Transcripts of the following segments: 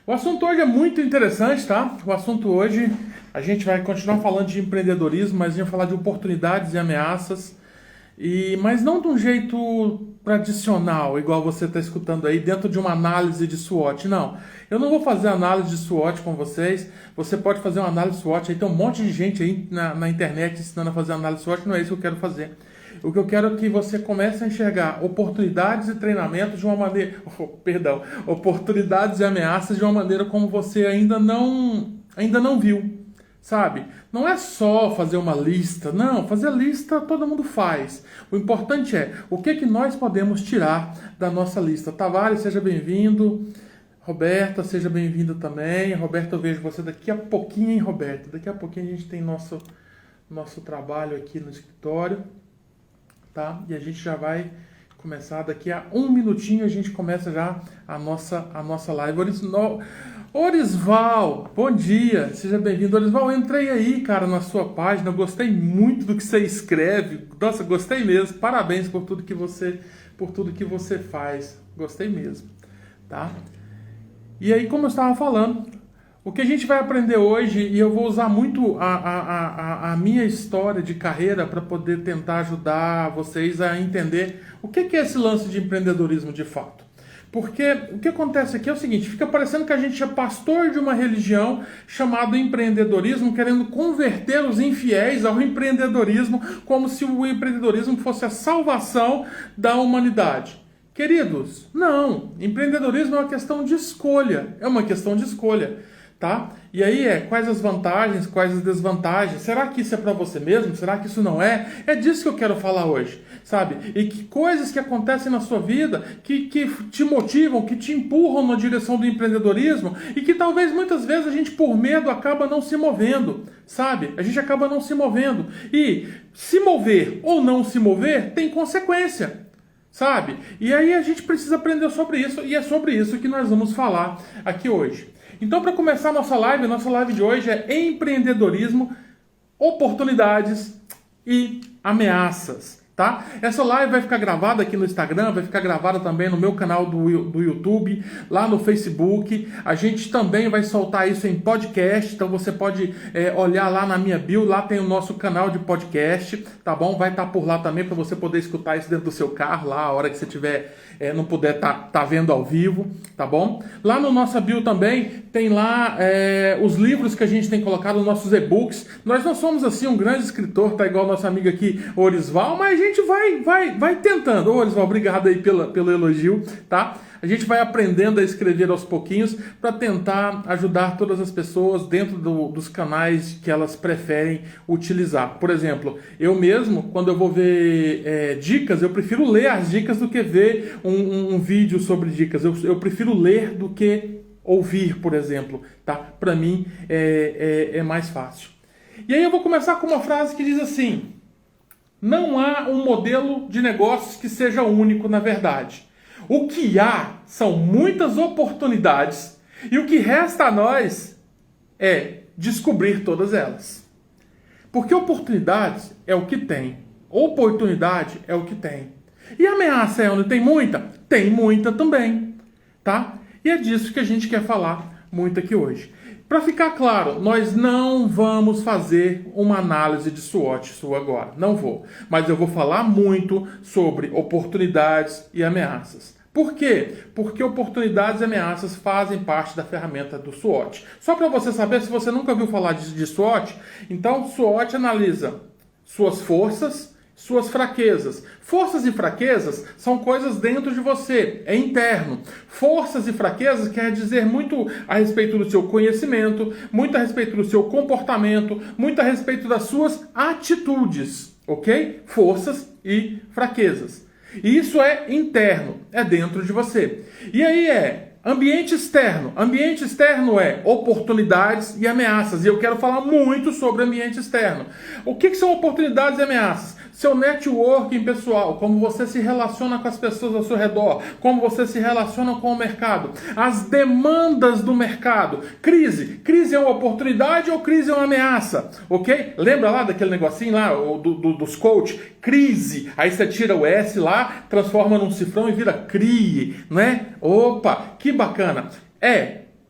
O assunto hoje é muito interessante, tá? O assunto hoje, a gente vai continuar falando de empreendedorismo, mas a gente vai falar de oportunidades e ameaças, mas não de um jeito tradicional, igual você está escutando aí, dentro de uma análise de SWOT. Não, eu não vou fazer análise de SWOT com vocês. Você pode fazer uma análise de SWOT, aí tem um monte de gente aí na internet ensinando a fazer análise de SWOT, não é isso que eu quero fazer. O que eu quero é que você comece a enxergar oportunidades e treinamentos de uma maneira... oportunidades e ameaças de uma maneira como você ainda não viu, sabe? Não é só fazer uma lista. Não, fazer lista todo mundo faz. O importante é o que nós podemos tirar da nossa lista. Tavares, seja bem-vindo. Roberta, seja bem-vinda também. Roberta, eu vejo você daqui a pouquinho, hein, Roberta? Daqui a pouquinho a gente tem nosso trabalho aqui no escritório. Tá? E a gente já vai começar daqui a um minutinho, a gente começa já a nossa live. Orisval, bom dia, seja bem-vindo. Orisval, eu entrei aí, cara, na sua página, eu gostei muito do que você escreve. Nossa, gostei mesmo. Parabéns por tudo que você faz. Gostei mesmo, tá? E aí, como eu estava falando, o que a gente vai aprender hoje, e eu vou usar muito a minha história de carreira para poder tentar ajudar vocês a entender o que é esse lance de empreendedorismo de fato. Porque o que acontece aqui é o seguinte, fica parecendo que a gente é pastor de uma religião chamada empreendedorismo, querendo converter os infiéis ao empreendedorismo, como se o empreendedorismo fosse a salvação da humanidade. Queridos, não, empreendedorismo é uma questão de escolha, tá? E aí quais as vantagens, quais as desvantagens? Será que isso é para você mesmo? Será que isso não é? É disso que eu quero falar hoje, sabe? E que coisas que acontecem na sua vida que te motivam, que te empurram na direção do empreendedorismo e que talvez muitas vezes a gente por medo acaba não se movendo, sabe? A gente acaba não se movendo. E se mover ou não se mover tem consequência, sabe? E aí a gente precisa aprender sobre isso e é sobre isso que nós vamos falar aqui hoje. Então, para começar a nossa live de hoje é empreendedorismo, oportunidades e ameaças, tá? Essa live vai ficar gravada aqui no Instagram, vai ficar gravada também no meu canal do YouTube, lá no Facebook. A gente também vai soltar isso em podcast, então você pode olhar lá na minha bio, lá tem o nosso canal de podcast, tá bom? Vai estar por lá também para você poder escutar isso dentro do seu carro, lá a hora que você tiver... não puder tá vendo ao vivo, tá bom? Lá no nossa bio também tem lá os livros que a gente tem colocado, os nossos e-books. Nós não somos assim um grande escritor, tá igual nossa amiga aqui, Orisval, mas a gente vai tentando. Ô, Orisval, obrigado aí pelo elogio, tá? A gente vai aprendendo a escrever aos pouquinhos para tentar ajudar todas as pessoas dentro dos canais que elas preferem utilizar. Por exemplo, eu mesmo, quando eu vou ver dicas, eu prefiro ler as dicas do que ver um vídeo sobre dicas. Eu prefiro ler do que ouvir, por exemplo. Tá? Para mim é mais fácil. E aí eu vou começar com uma frase que diz assim: não há um modelo de negócios que seja único na verdade. O que há são muitas oportunidades e o que resta a nós é descobrir todas elas. Porque oportunidades é o que tem. Oportunidade é o que tem. E ameaça é onde tem muita? Tem muita também, tá? E é disso que a gente quer falar muito aqui hoje. Para ficar claro, nós não vamos fazer uma análise de SWOT sua agora. Não vou. Mas eu vou falar muito sobre oportunidades e ameaças. Por quê? Porque oportunidades e ameaças fazem parte da ferramenta do SWOT. Só para você saber, se você nunca ouviu falar de SWOT, então SWOT analisa suas forças, suas fraquezas. Forças e fraquezas são coisas dentro de você, é interno. Forças e fraquezas quer dizer muito a respeito do seu conhecimento, muito a respeito do seu comportamento, muito a respeito das suas atitudes, ok? Forças e fraquezas. E isso é interno, é dentro de você. E aí ambiente externo. Ambiente externo é oportunidades e ameaças. E eu quero falar muito sobre ambiente externo. O que são oportunidades e ameaças? Seu networking pessoal, como você se relaciona com as pessoas ao seu redor, como você se relaciona com o mercado, as demandas do mercado. Crise. Crise é uma oportunidade ou crise é uma ameaça? Ok? Lembra lá daquele negocinho lá, dos coach? Crise. Aí você tira o S lá, transforma num cifrão e vira CRIE, né? Opa, que bacana.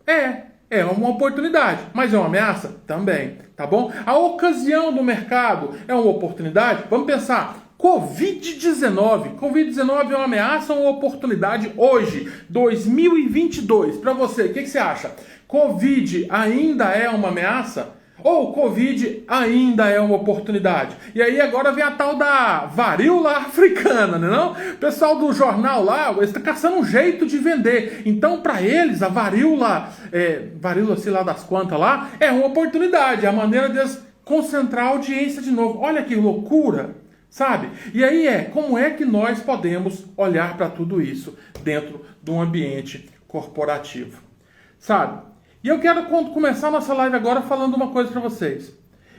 É uma oportunidade, mas é uma ameaça? Também, tá bom? A ocasião do mercado é uma oportunidade? Vamos pensar. Covid-19. Covid-19 é uma ameaça ou uma oportunidade hoje, 2022? Para você, o que você acha? Covid ainda é uma ameaça? Ou Covid ainda é uma oportunidade? E aí agora vem a tal da varíola africana, né não? O pessoal do jornal lá está caçando um jeito de vender. Então, para eles, a varíola, sei lá das quantas lá, é uma oportunidade. É a maneira deles concentrar a audiência de novo. Olha que loucura, sabe? E aí como é que nós podemos olhar para tudo isso dentro de um ambiente corporativo? Sabe? E eu quero começar a nossa live agora falando uma coisa para vocês.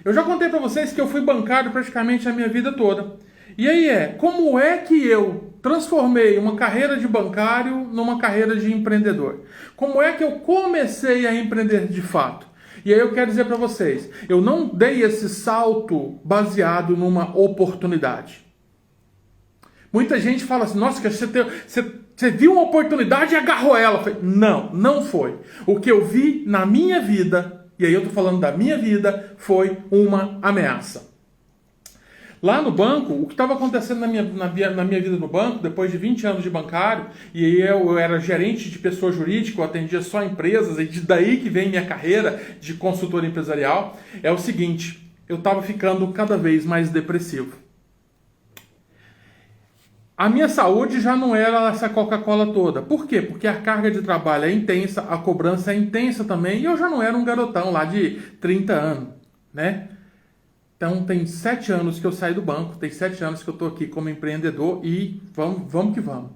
Eu já contei para vocês que eu fui bancário praticamente a minha vida toda. E aí como é que eu transformei uma carreira de bancário numa carreira de empreendedor? Como é que eu comecei a empreender de fato? E aí eu quero dizer para vocês, eu não dei esse salto baseado numa oportunidade. Muita gente fala assim, nossa, que você viu uma oportunidade e agarrou ela. Eu falei, não foi. O que eu vi na minha vida, e aí eu estou falando da minha vida, foi uma ameaça. Lá no banco, o que estava acontecendo na minha vida no banco, depois de 20 anos de bancário, e aí eu era gerente de pessoa jurídica, eu atendia só empresas, e daí que vem minha carreira de consultor empresarial, é o seguinte, eu estava ficando cada vez mais depressivo. A minha saúde já não era essa Coca-Cola toda. Por quê? Porque a carga de trabalho é intensa, a cobrança é intensa também, e eu já não era um garotão lá de 30 anos, né? Então tem 7 anos que eu saí do banco, tem 7 anos que eu estou aqui como empreendedor e vamos que vamos.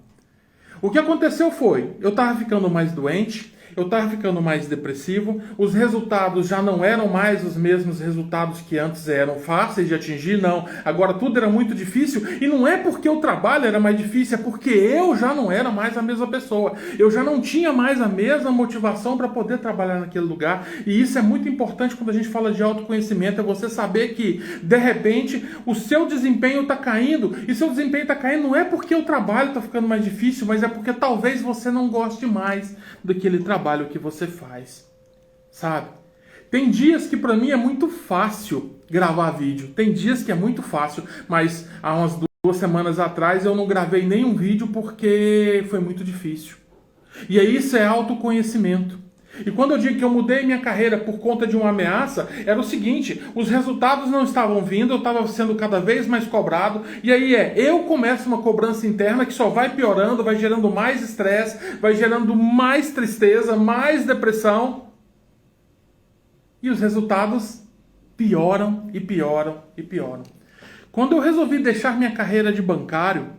O que aconteceu foi, eu estava ficando mais doente, eu estava ficando mais depressivo, os resultados já não eram mais os mesmos resultados que antes eram fáceis de atingir, não. Agora tudo era muito difícil, e não é porque o trabalho era mais difícil, é porque eu já não era mais a mesma pessoa. Eu já não tinha mais a mesma motivação para poder trabalhar naquele lugar, e isso é muito importante quando a gente fala de autoconhecimento, é você saber que, de repente, o seu desempenho está caindo, e seu desempenho está caindo não é porque o trabalho está ficando mais difícil, mas é porque talvez você não goste mais daquele trabalho que você faz, sabe? Tem dias que para mim é muito fácil gravar vídeo, tem dias que é muito fácil, mas há umas 2 semanas atrás eu não gravei nenhum vídeo porque foi muito difícil. E aí isso é autoconhecimento. E quando eu digo que eu mudei minha carreira por conta de uma ameaça, era o seguinte, os resultados não estavam vindo, eu estava sendo cada vez mais cobrado, e aí eu começo uma cobrança interna que só vai piorando, vai gerando mais estresse, vai gerando mais tristeza, mais depressão, e os resultados pioram e pioram e pioram. Quando eu resolvi deixar minha carreira de bancário,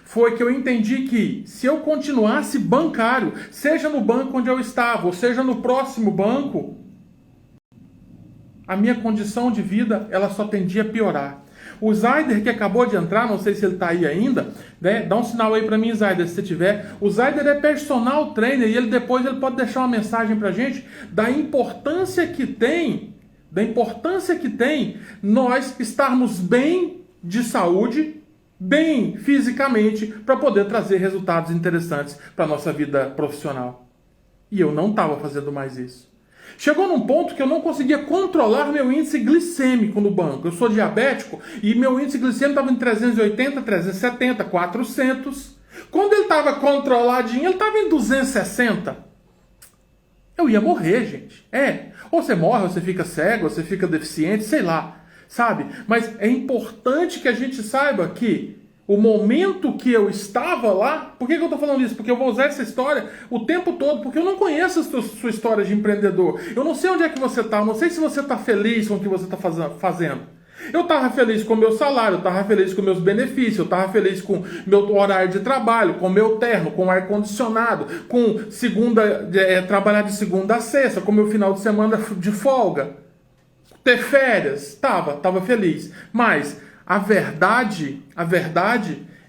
foi que eu entendi que se eu continuasse bancário, seja no banco onde eu estava, ou seja no próximo banco, a minha condição de vida ela só tendia a piorar. O Zaider que acabou de entrar, não sei se ele está aí ainda, né? Dá um sinal aí para mim, Zaider, se você tiver. O Zaider é personal trainer e depois ele pode deixar uma mensagem para a gente da importância que tem nós estarmos bem de saúde, bem fisicamente, para poder trazer resultados interessantes para a nossa vida profissional. E eu não estava fazendo mais isso. Chegou num ponto que eu não conseguia controlar meu índice glicêmico no banco. Eu sou diabético e meu índice glicêmico estava em 380, 370, 400. Quando ele estava controladinho, ele estava em 260. Eu ia morrer, gente. Ou você morre, ou você fica cego, ou você fica deficiente, sei lá. Sabe? Mas é importante que a gente saiba que o momento que eu estava lá... Por que eu estou falando isso? Porque eu vou usar essa história o tempo todo, porque eu não conheço a sua história de empreendedor. Eu não sei onde é que você está, eu não sei se você está feliz com o que você está fazendo. Eu estava feliz com o meu salário, eu estava feliz com meus benefícios, eu estava feliz com meu horário de trabalho, com meu terno, com ar-condicionado, com trabalhar de segunda a sexta, com meu final de semana de folga. Ter férias, tava feliz. Mas a verdade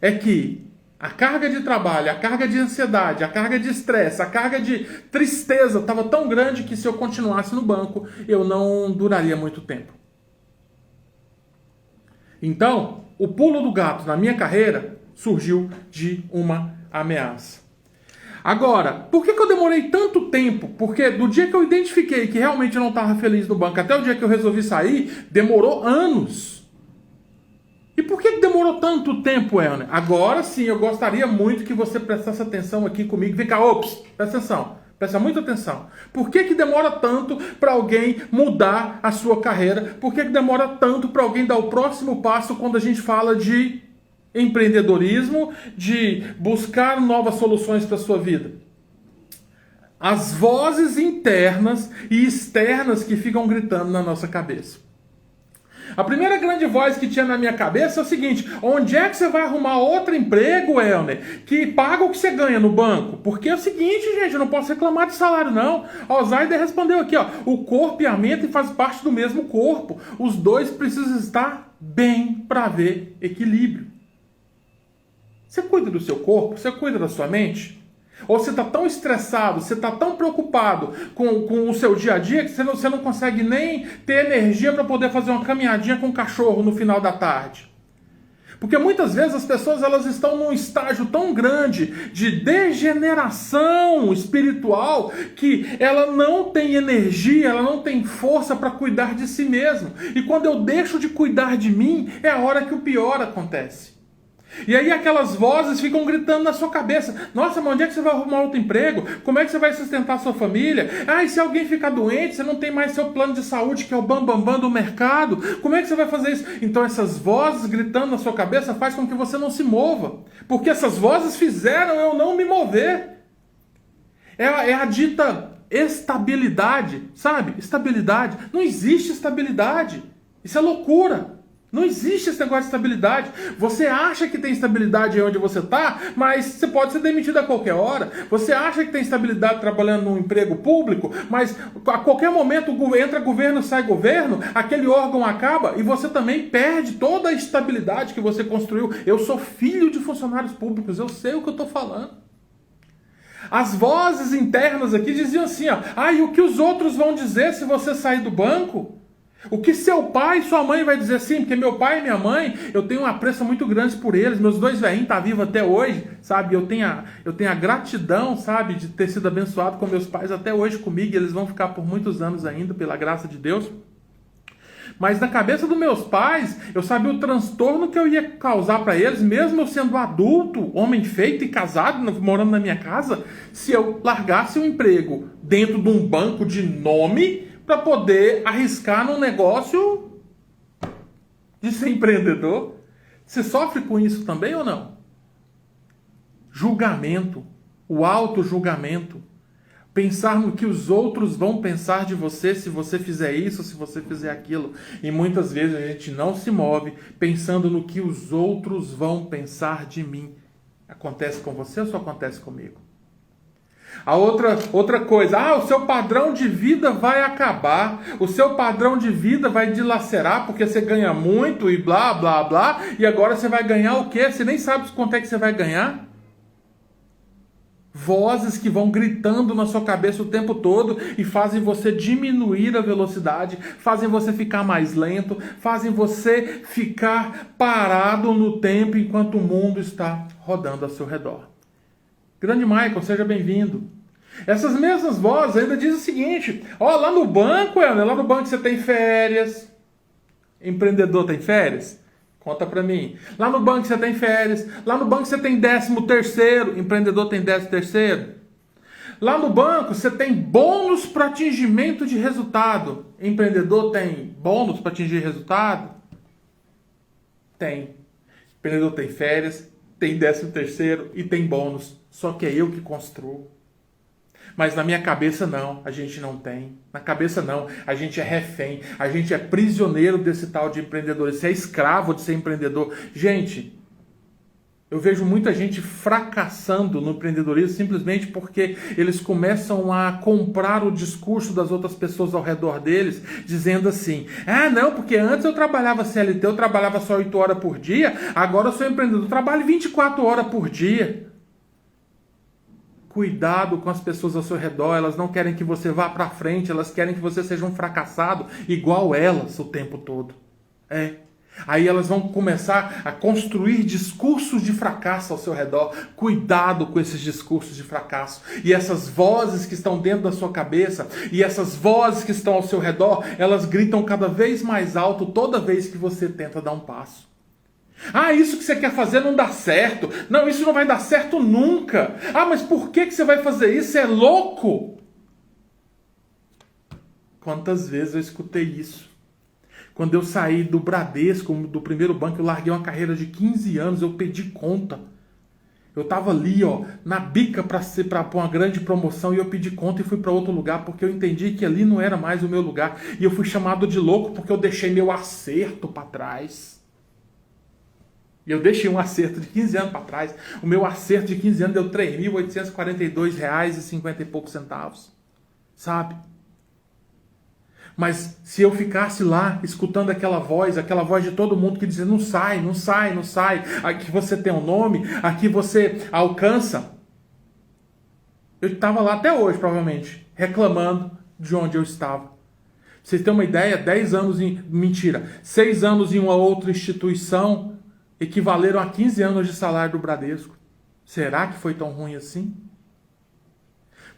é que a carga de trabalho, a carga de ansiedade, a carga de estresse, a carga de tristeza estava tão grande que se eu continuasse no banco, eu não duraria muito tempo. Então, o pulo do gato na minha carreira surgiu de uma ameaça. Agora, por que eu demorei tanto tempo? Porque do dia que eu identifiquei que realmente eu não estava feliz no banco até o dia que eu resolvi sair, demorou anos. E por que demorou tanto tempo, Elner? Agora sim, eu gostaria muito que você prestasse atenção aqui comigo. Vem cá, ops, presta atenção. Presta muita atenção. Por que demora tanto para alguém mudar a sua carreira? Por que demora tanto para alguém dar o próximo passo quando a gente fala de empreendedorismo, de buscar novas soluções para a sua vida? As vozes internas e externas que ficam gritando na nossa cabeça. A primeira grande voz que tinha na minha cabeça é o seguinte: onde é que você vai arrumar outro emprego, Elner, que paga o que você ganha no banco? Porque é o seguinte, gente, eu não posso reclamar de salário, não. O Zaider respondeu aqui, ó: o corpo e a mente fazem parte do mesmo corpo. Os dois precisam estar bem para haver equilíbrio. Você cuida do seu corpo? Você cuida da sua mente? Ou você está tão estressado, você está tão preocupado com o seu dia a dia que você não consegue nem ter energia para poder fazer uma caminhadinha com o cachorro no final da tarde? Porque muitas vezes as pessoas elas estão num estágio tão grande de degeneração espiritual que ela não tem energia, ela não tem força para cuidar de si mesma. E quando eu deixo de cuidar de mim, é a hora que o pior acontece. E aí aquelas vozes ficam gritando na sua cabeça: nossa, mas onde é que você vai arrumar outro emprego? Como é que você vai sustentar a sua família? Ah, e se alguém ficar doente, você não tem mais seu plano de saúde, que é o bambambam do mercado? Como é que você vai fazer isso? Então essas vozes gritando na sua cabeça faz com que você não se mova. Porque essas vozes fizeram eu não me mover. É a dita estabilidade, sabe? Estabilidade. Não existe estabilidade. Isso é loucura. Não existe esse negócio de estabilidade. Você acha que tem estabilidade aí onde você está, mas você pode ser demitido a qualquer hora. Você acha que tem estabilidade trabalhando num emprego público, mas a qualquer momento entra governo, sai governo, aquele órgão acaba e você também perde toda a estabilidade que você construiu. Eu sou filho de funcionários públicos, eu sei o que eu estou falando. As vozes internas aqui diziam assim, ó: e o que os outros vão dizer se você sair do banco? O que seu pai e sua mãe vai dizer assim? Porque meu pai e minha mãe, eu tenho um apreço muito grande por eles. Meus dois velhinhos estão vivos até hoje, sabe? Eu tenho a gratidão, sabe, de ter sido abençoado com meus pais até hoje comigo. E eles vão ficar por muitos anos ainda, pela graça de Deus. Mas na cabeça dos meus pais, eu sabia o transtorno que eu ia causar para eles, mesmo eu sendo adulto, homem feito e casado, morando na minha casa, se eu largasse um emprego dentro de um banco de nome para poder arriscar num negócio de ser empreendedor. Você sofre com isso também ou não? Julgamento, o auto-julgamento. Pensar no que os outros vão pensar de você se você fizer isso, se você fizer aquilo. E muitas vezes a gente não se move pensando no que os outros vão pensar de mim. Acontece com você ou só acontece comigo? A outra coisa, o seu padrão de vida vai acabar, o seu padrão de vida vai dilacerar porque você ganha muito e blá, blá, blá, e agora você vai ganhar o quê? Você nem sabe quanto é que você vai ganhar? Vozes que vão gritando na sua cabeça o tempo todo e fazem você diminuir a velocidade, fazem você ficar mais lento, fazem você ficar parado no tempo enquanto o mundo está rodando ao seu redor. Grande Michael, seja bem-vindo. Essas mesmas vozes ainda dizem o seguinte: lá no banco, lá no banco você tem férias. Empreendedor tem férias? Conta pra mim. Lá no banco você tem férias. Lá no banco você tem 13º. Empreendedor tem 13º. Lá no banco você tem bônus para atingimento de resultado. Empreendedor tem bônus para atingir resultado? Tem. Empreendedor tem férias, tem 13º e tem bônus. Só que é eu que construo. Mas na minha cabeça não, a gente não tem. Na cabeça não, a gente é refém. A gente é prisioneiro desse tal de empreendedor. Você é escravo de ser empreendedor. Gente, eu vejo muita gente fracassando no empreendedorismo simplesmente porque eles começam a comprar o discurso das outras pessoas ao redor deles, dizendo assim: não, porque antes eu trabalhava CLT, eu trabalhava só 8 horas por dia, agora eu sou empreendedor, eu trabalho 24 horas por dia. Cuidado com as pessoas ao seu redor, elas não querem que você vá para frente, elas querem que você seja um fracassado igual elas o tempo todo. Aí elas vão começar a construir discursos de fracasso ao seu redor. Cuidado com esses discursos de fracasso. E essas vozes que estão dentro da sua cabeça, e essas vozes que estão ao seu redor, elas gritam cada vez mais alto toda vez que você tenta dar um passo. Ah, isso que você quer fazer não dá certo. Não, isso não vai dar certo nunca. Ah, mas por que você vai fazer isso? Você é louco. Quantas vezes eu escutei isso? Quando eu saí do Bradesco, do primeiro banco, eu larguei uma carreira de 15 anos, eu pedi conta. Eu estava ali, na bica para uma grande promoção, e eu pedi conta e fui para outro lugar, porque eu entendi que ali não era mais o meu lugar. E eu fui chamado de louco porque eu deixei meu acerto para trás. E eu deixei um acerto de 15 anos para trás. O meu acerto de 15 anos deu R$ 3.842,50 e poucos centavos. Sabe? Mas se eu ficasse lá, escutando aquela voz de todo mundo que dizia, não sai, não sai, não sai, aqui você tem um nome, aqui você alcança. Eu estava lá até hoje, provavelmente, reclamando de onde eu estava. Pra vocês terem uma ideia, 6 anos em uma outra instituição equivaleram a 15 anos de salário do Bradesco. Será que foi tão ruim assim?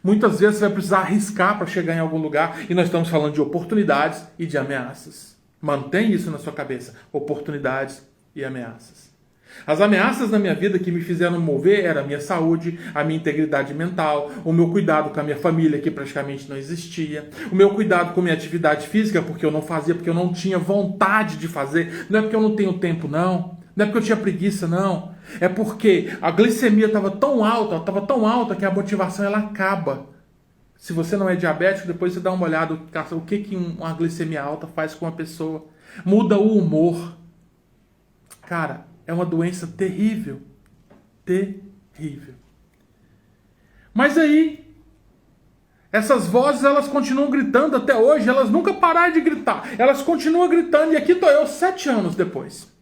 Muitas vezes você vai precisar arriscar para chegar em algum lugar, e nós estamos falando de oportunidades e de ameaças. Mantém isso na sua cabeça, oportunidades e ameaças. As ameaças na minha vida que me fizeram mover era a minha saúde, a minha integridade mental, o meu cuidado com a minha família, que praticamente não existia, o meu cuidado com a minha atividade física, porque eu não fazia, porque eu não tinha vontade de fazer, não é porque eu não tenho tempo não é porque eu tinha preguiça não, é porque a glicemia estava tão alta que a motivação ela acaba. Se você não é diabético, depois você dá uma olhada o que uma glicemia alta faz com a pessoa. Muda o humor. Cara, é uma doença terrível. Terrível. Mas aí, essas vozes elas continuam gritando até hoje, elas nunca pararam de gritar. Elas continuam gritando e aqui estou eu 7 anos depois.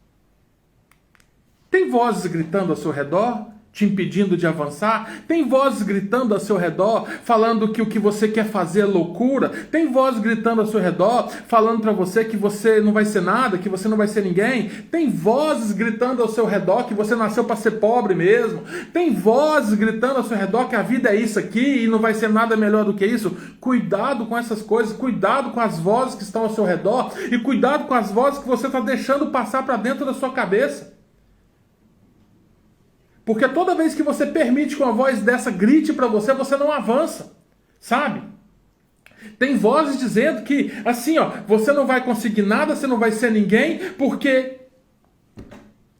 Tem vozes gritando ao seu redor, te impedindo de avançar? Tem vozes gritando ao seu redor, falando que o que você quer fazer é loucura? Tem vozes gritando ao seu redor, falando para você que você não vai ser nada, que você não vai ser ninguém? Tem vozes gritando ao seu redor que você nasceu para ser pobre mesmo? Tem vozes gritando ao seu redor que a vida é isso aqui e não vai ser nada melhor do que isso? Cuidado com essas coisas, cuidado com as vozes que estão ao seu redor e cuidado com as vozes que você está deixando passar para dentro da sua cabeça. Porque toda vez que você permite que uma voz dessa grite para você, você não avança, sabe? Tem vozes dizendo que, assim, você não vai conseguir nada, você não vai ser ninguém, porque...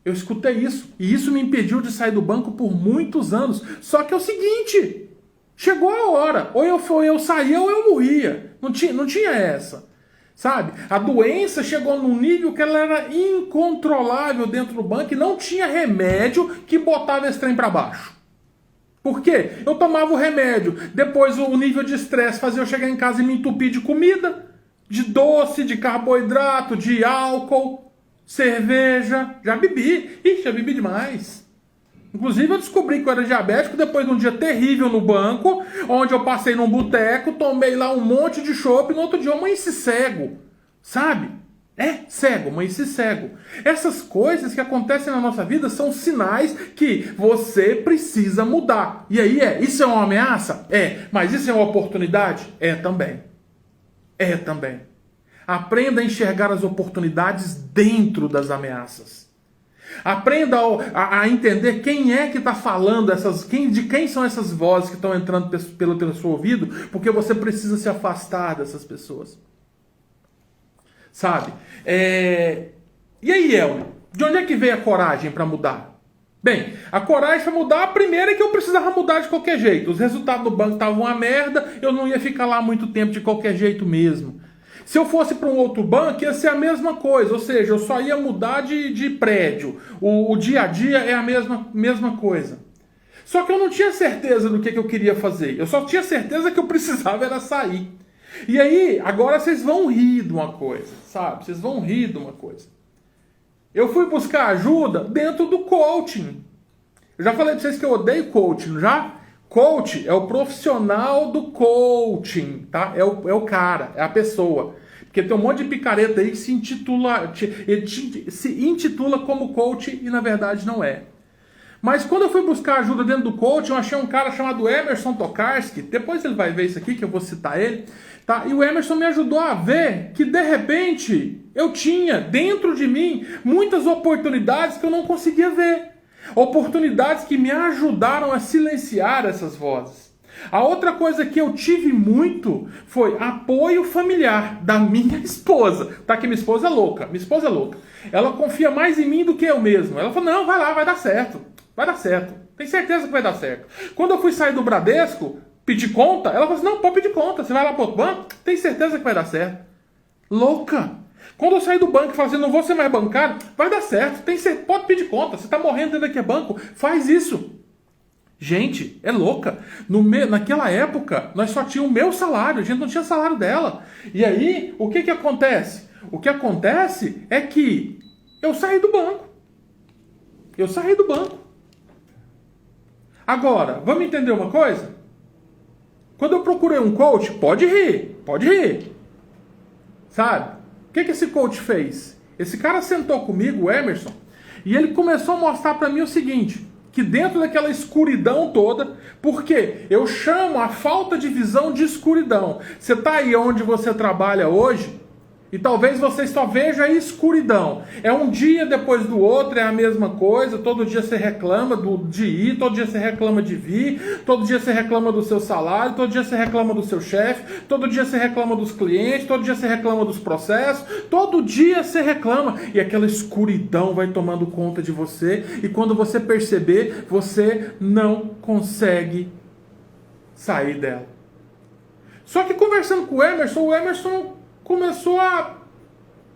Eu escutei isso, e isso me impediu de sair do banco por muitos anos. Só que é o seguinte, chegou a hora, ou eu saía ou eu morria. Não tinha essa. Sabe? A doença chegou num nível que ela era incontrolável dentro do banco e não tinha remédio que botava esse trem para baixo. Por quê? Eu tomava o remédio, depois o nível de estresse fazia eu chegar em casa e me entupir de comida, de doce, de carboidrato, de álcool, cerveja. Já bebi demais. Inclusive eu descobri que eu era diabético depois de um dia terrível no banco, onde eu passei num boteco, tomei lá um monte de chopp e no outro dia eu amanheci cego, sabe? Cego, amanheci cego. Essas coisas que acontecem na nossa vida são sinais que você precisa mudar. E aí isso é uma ameaça? Mas isso é uma oportunidade? Também. Também. Aprenda a enxergar as oportunidades dentro das ameaças. Aprenda a entender quem é que está falando, de quem são essas vozes que estão entrando pelo seu ouvido, porque você precisa se afastar dessas pessoas. Sabe? E aí, El? De onde é que veio a coragem para mudar? Bem, a coragem para mudar, a primeira é que eu precisava mudar de qualquer jeito. Os resultados do banco estavam uma merda, eu não ia ficar lá muito tempo de qualquer jeito mesmo. Se eu fosse para um outro banco, ia ser a mesma coisa, ou seja, eu só ia mudar de prédio. O dia a dia é a mesma coisa. Só que eu não tinha certeza do que eu queria fazer. Eu só tinha certeza que eu precisava era sair. E aí, agora vocês vão rir de uma coisa, sabe? Vocês vão rir de uma coisa. Eu fui buscar ajuda dentro do coaching. Eu já falei para vocês que eu odeio coaching, já? Coach é o profissional do coaching, tá? É o cara, é a pessoa. Porque tem um monte de picareta aí que se intitula como coach e na verdade não é. Mas quando eu fui buscar ajuda dentro do coach, eu achei um cara chamado Emerson Tokarski. Depois ele vai ver isso aqui, que eu vou citar ele. Tá? E o Emerson me ajudou a ver que, de repente, eu tinha dentro de mim muitas oportunidades que eu não conseguia ver. Oportunidades que me ajudaram a silenciar essas vozes. A outra coisa que eu tive muito foi apoio familiar da minha esposa. Tá? Que minha esposa é louca. Minha esposa é louca. Ela confia mais em mim do que eu mesmo. Ela falou, não, vai lá, vai dar certo. Vai dar certo. Tem certeza que vai dar certo. Quando eu fui sair do Bradesco, pedir conta, ela falou assim, não, pode pedir conta. Você vai lá para outro banco, tem certeza que vai dar certo. Louca. Quando eu saí do banco e falei assim, não vou ser mais bancário, vai dar certo. Pode pedir conta. Você está morrendo dentro daquele banco, faz isso. Gente, é louca. Naquela época, nós só tínhamos o meu salário, a gente não tinha salário dela. E aí, o que acontece? O que acontece é que eu saí do banco. Eu saí do banco. Agora, vamos entender uma coisa? Quando eu procurei um coach, pode rir. Sabe? O que esse coach fez? Esse cara sentou comigo, o Emerson, e ele começou a mostrar para mim o seguinte, que dentro daquela escuridão toda, porque eu chamo a falta de visão de escuridão. Você está aí onde você trabalha hoje, e talvez você só veja a escuridão. É um dia depois do outro, é a mesma coisa. Todo dia você reclama de ir, todo dia você reclama de vir, todo dia você reclama do seu salário, todo dia você reclama do seu chefe, todo dia você reclama dos clientes, todo dia você reclama dos processos, todo dia você reclama. E aquela escuridão vai tomando conta de você, e quando você perceber, você não consegue sair dela. Só que conversando com o Emerson começou a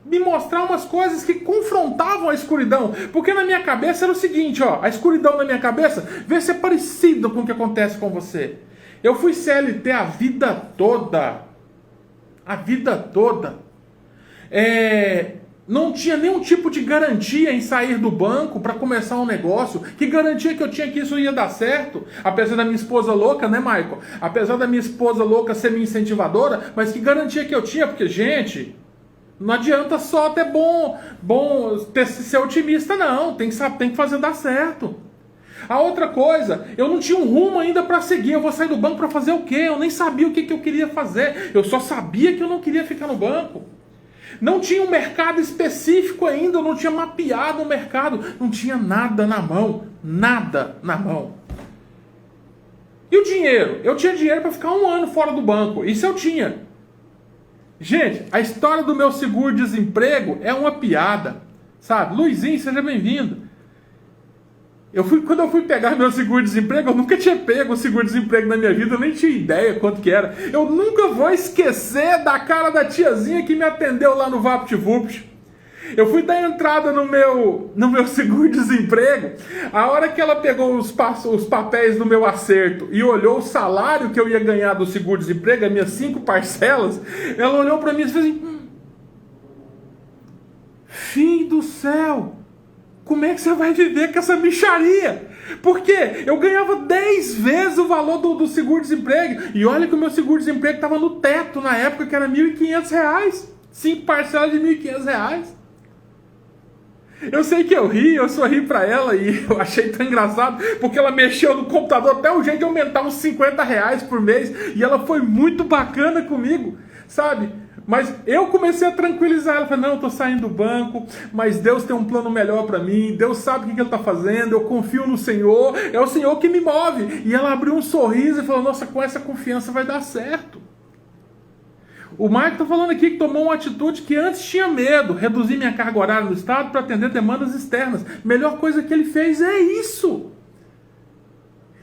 me mostrar umas coisas que confrontavam a escuridão. Porque na minha cabeça era o seguinte, ó, a escuridão na minha cabeça vê se é parecido com o que acontece com você. Eu fui CLT a vida toda. A vida toda. Não tinha nenhum tipo de garantia em sair do banco para começar um negócio. Que garantia que eu tinha que isso ia dar certo? Apesar da minha esposa louca, né, Michael? Apesar da minha esposa louca ser minha incentivadora, mas que garantia que eu tinha? Porque, gente, não adianta só ter ser otimista, não. Tem que fazer dar certo. A outra coisa, eu não tinha um rumo ainda para seguir. Eu vou sair do banco para fazer o quê? Eu nem sabia o que eu queria fazer. Eu só sabia que eu não queria ficar no banco. Não tinha um mercado específico ainda, eu não tinha mapeado o mercado, não tinha nada na mão, nada na mão. E o dinheiro? Eu tinha dinheiro para ficar 1 ano fora do banco, isso eu tinha. Gente, a história do meu seguro-desemprego é uma piada, sabe? Luizinho, seja bem-vindo. Quando eu fui pegar meu seguro-desemprego, eu nunca tinha pego o seguro-desemprego na minha vida, eu nem tinha ideia quanto que era. Eu nunca vou esquecer da cara da tiazinha que me atendeu lá no VaptVupt. Eu fui dar entrada no meu seguro-desemprego, a hora que ela pegou os papéis do meu acerto e olhou o salário que eu ia ganhar do seguro-desemprego, as minhas 5 parcelas, ela olhou para mim e fez assim, filho do céu, como é que você vai viver com essa mixaria? Porque eu ganhava 10 vezes o valor do seguro-desemprego. E olha que o meu seguro-desemprego estava no teto na época, que era R$ 1.500. 5 parcelas de R$ 1.500. Eu sei que eu sorri pra ela e eu achei tão engraçado, porque ela mexeu no computador até o jeito de aumentar uns R$ 50 por mês. E ela foi muito bacana comigo, sabe? Mas eu comecei a tranquilizar ela, falei, não, eu tô saindo do banco, mas Deus tem um plano melhor para mim, Deus sabe o que Ele está fazendo, eu confio no Senhor, é o Senhor que me move. E ela abriu um sorriso e falou, nossa, com essa confiança vai dar certo. O Mike está falando aqui que tomou uma atitude que antes tinha medo, reduzir minha carga horária no Estado para atender demandas externas. Melhor coisa que ele fez é isso.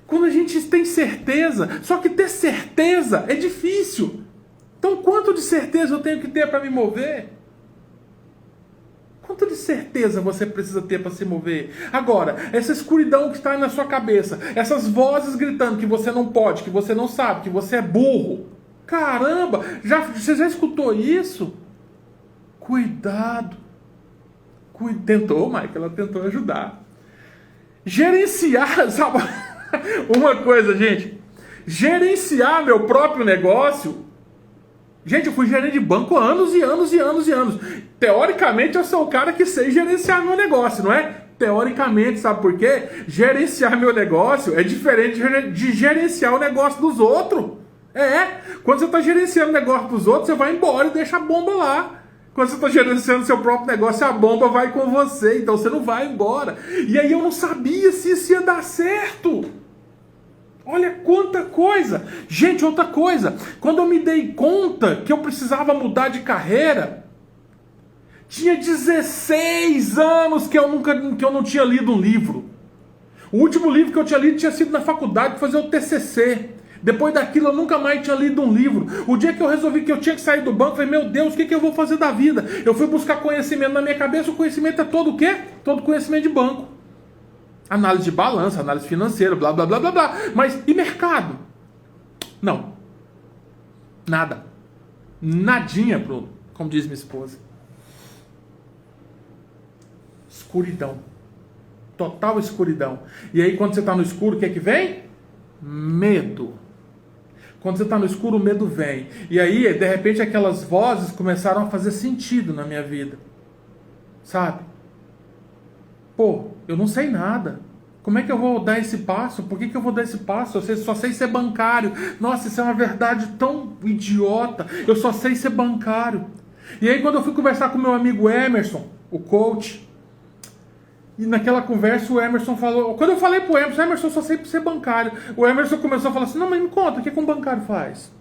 Quando a gente tem certeza, só que ter certeza é difícil. Então, quanto de certeza eu tenho que ter para me mover? Quanto de certeza você precisa ter para se mover? Agora, essa escuridão que está aí na sua cabeça, essas vozes gritando que você não pode, que você não sabe, que você é burro. Caramba, você já escutou isso? Cuidado. Tentou, Mike, ela tentou ajudar. Gerenciar, sabe? Uma coisa, gente. Gerenciar meu próprio negócio Gente, eu fui gerente de banco há anos e anos e anos e anos. Teoricamente, eu sou o cara que sei gerenciar meu negócio, não é? Teoricamente, sabe por quê? Gerenciar meu negócio é diferente de gerenciar o negócio dos outros. Quando você está gerenciando o negócio dos outros, você vai embora e deixa a bomba lá. Quando você está gerenciando seu próprio negócio, a bomba vai com você, então você não vai embora. E aí eu não sabia se isso ia dar certo. Olha quanta coisa. Gente, outra coisa. Quando eu me dei conta que eu precisava mudar de carreira, tinha 16 anos que eu não tinha lido um livro. O último livro que eu tinha lido tinha sido na faculdade para fazer o TCC. Depois daquilo eu nunca mais tinha lido um livro. O dia que eu resolvi que eu tinha que sair do banco, eu falei, meu Deus, o que eu vou fazer da vida? Eu fui buscar conhecimento na minha cabeça. O conhecimento é todo o quê? Todo conhecimento de banco. Análise de balança, análise financeira, blá, blá, blá, blá, blá. Mas e mercado? Não. Nada. Nadinha, Bruno, como diz minha esposa. Escuridão. Total escuridão. E aí quando você está no escuro, o que é que vem? Medo. Quando você está no escuro, o medo vem. E aí, de repente, aquelas vozes começaram a fazer sentido na minha vida. Sabe? Pô, eu não sei nada. Como é que eu vou dar esse passo? Por que eu vou dar esse passo? Eu só sei ser bancário. Nossa, isso é uma verdade tão idiota. Eu só sei ser bancário. E aí, quando eu fui conversar com meu amigo Emerson, o coach, e naquela conversa o Emerson falou... Quando eu falei pro Emerson só sei ser bancário. O Emerson começou a falar assim, não, mas me conta, o que um bancário faz?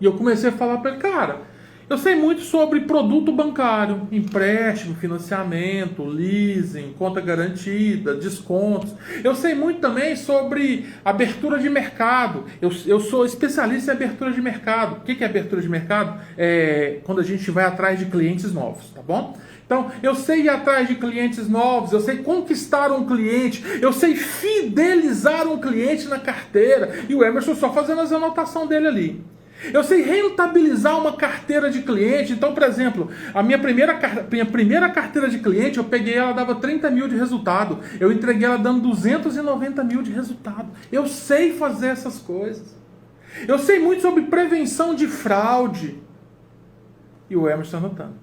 E eu comecei a falar para ele, cara, eu sei muito sobre produto bancário, empréstimo, financiamento, leasing, conta garantida, descontos. Eu sei muito também sobre abertura de mercado. Eu sou especialista em abertura de mercado. O que é abertura de mercado? É quando a gente vai atrás de clientes novos, tá bom? Então, eu sei ir atrás de clientes novos, eu sei conquistar um cliente, eu sei fidelizar um cliente na carteira. E o Emerson só fazendo as anotações dele ali. Eu sei rentabilizar uma carteira de cliente. Então, por exemplo, a minha primeira carteira de cliente, eu peguei ela, dava 30 mil de resultado. Eu entreguei ela dando 290 mil de resultado. Eu sei fazer essas coisas. Eu sei muito sobre prevenção de fraude. E o Emerson anotando.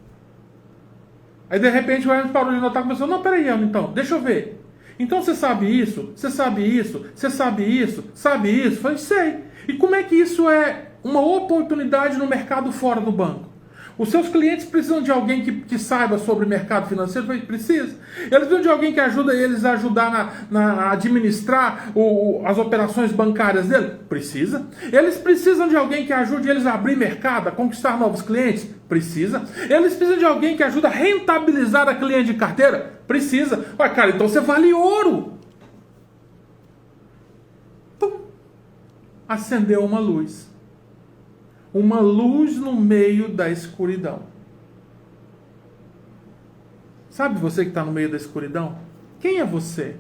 Aí, de repente, o Emerson parou de anotar e começou, não, peraí, então, deixa eu ver. Então, você sabe isso? Você sabe isso? Você sabe isso? Sabe isso? Eu falei, sei. E como é que isso é uma oportunidade no mercado fora do banco? Os seus clientes precisam de alguém que saiba sobre mercado financeiro? Eu falei, precisa. Eles precisam de alguém que ajude eles a ajudar a administrar as operações bancárias dele? Precisa. Eles precisam de alguém que ajude eles a abrir mercado, a conquistar novos clientes? Precisa. Eles precisam de alguém que ajude a rentabilizar a cliente de carteira? Precisa. Ué, cara, então você vale ouro. Pum. Acendeu uma luz. Uma luz no meio da escuridão. Sabe você que está no meio da escuridão? Quem é você?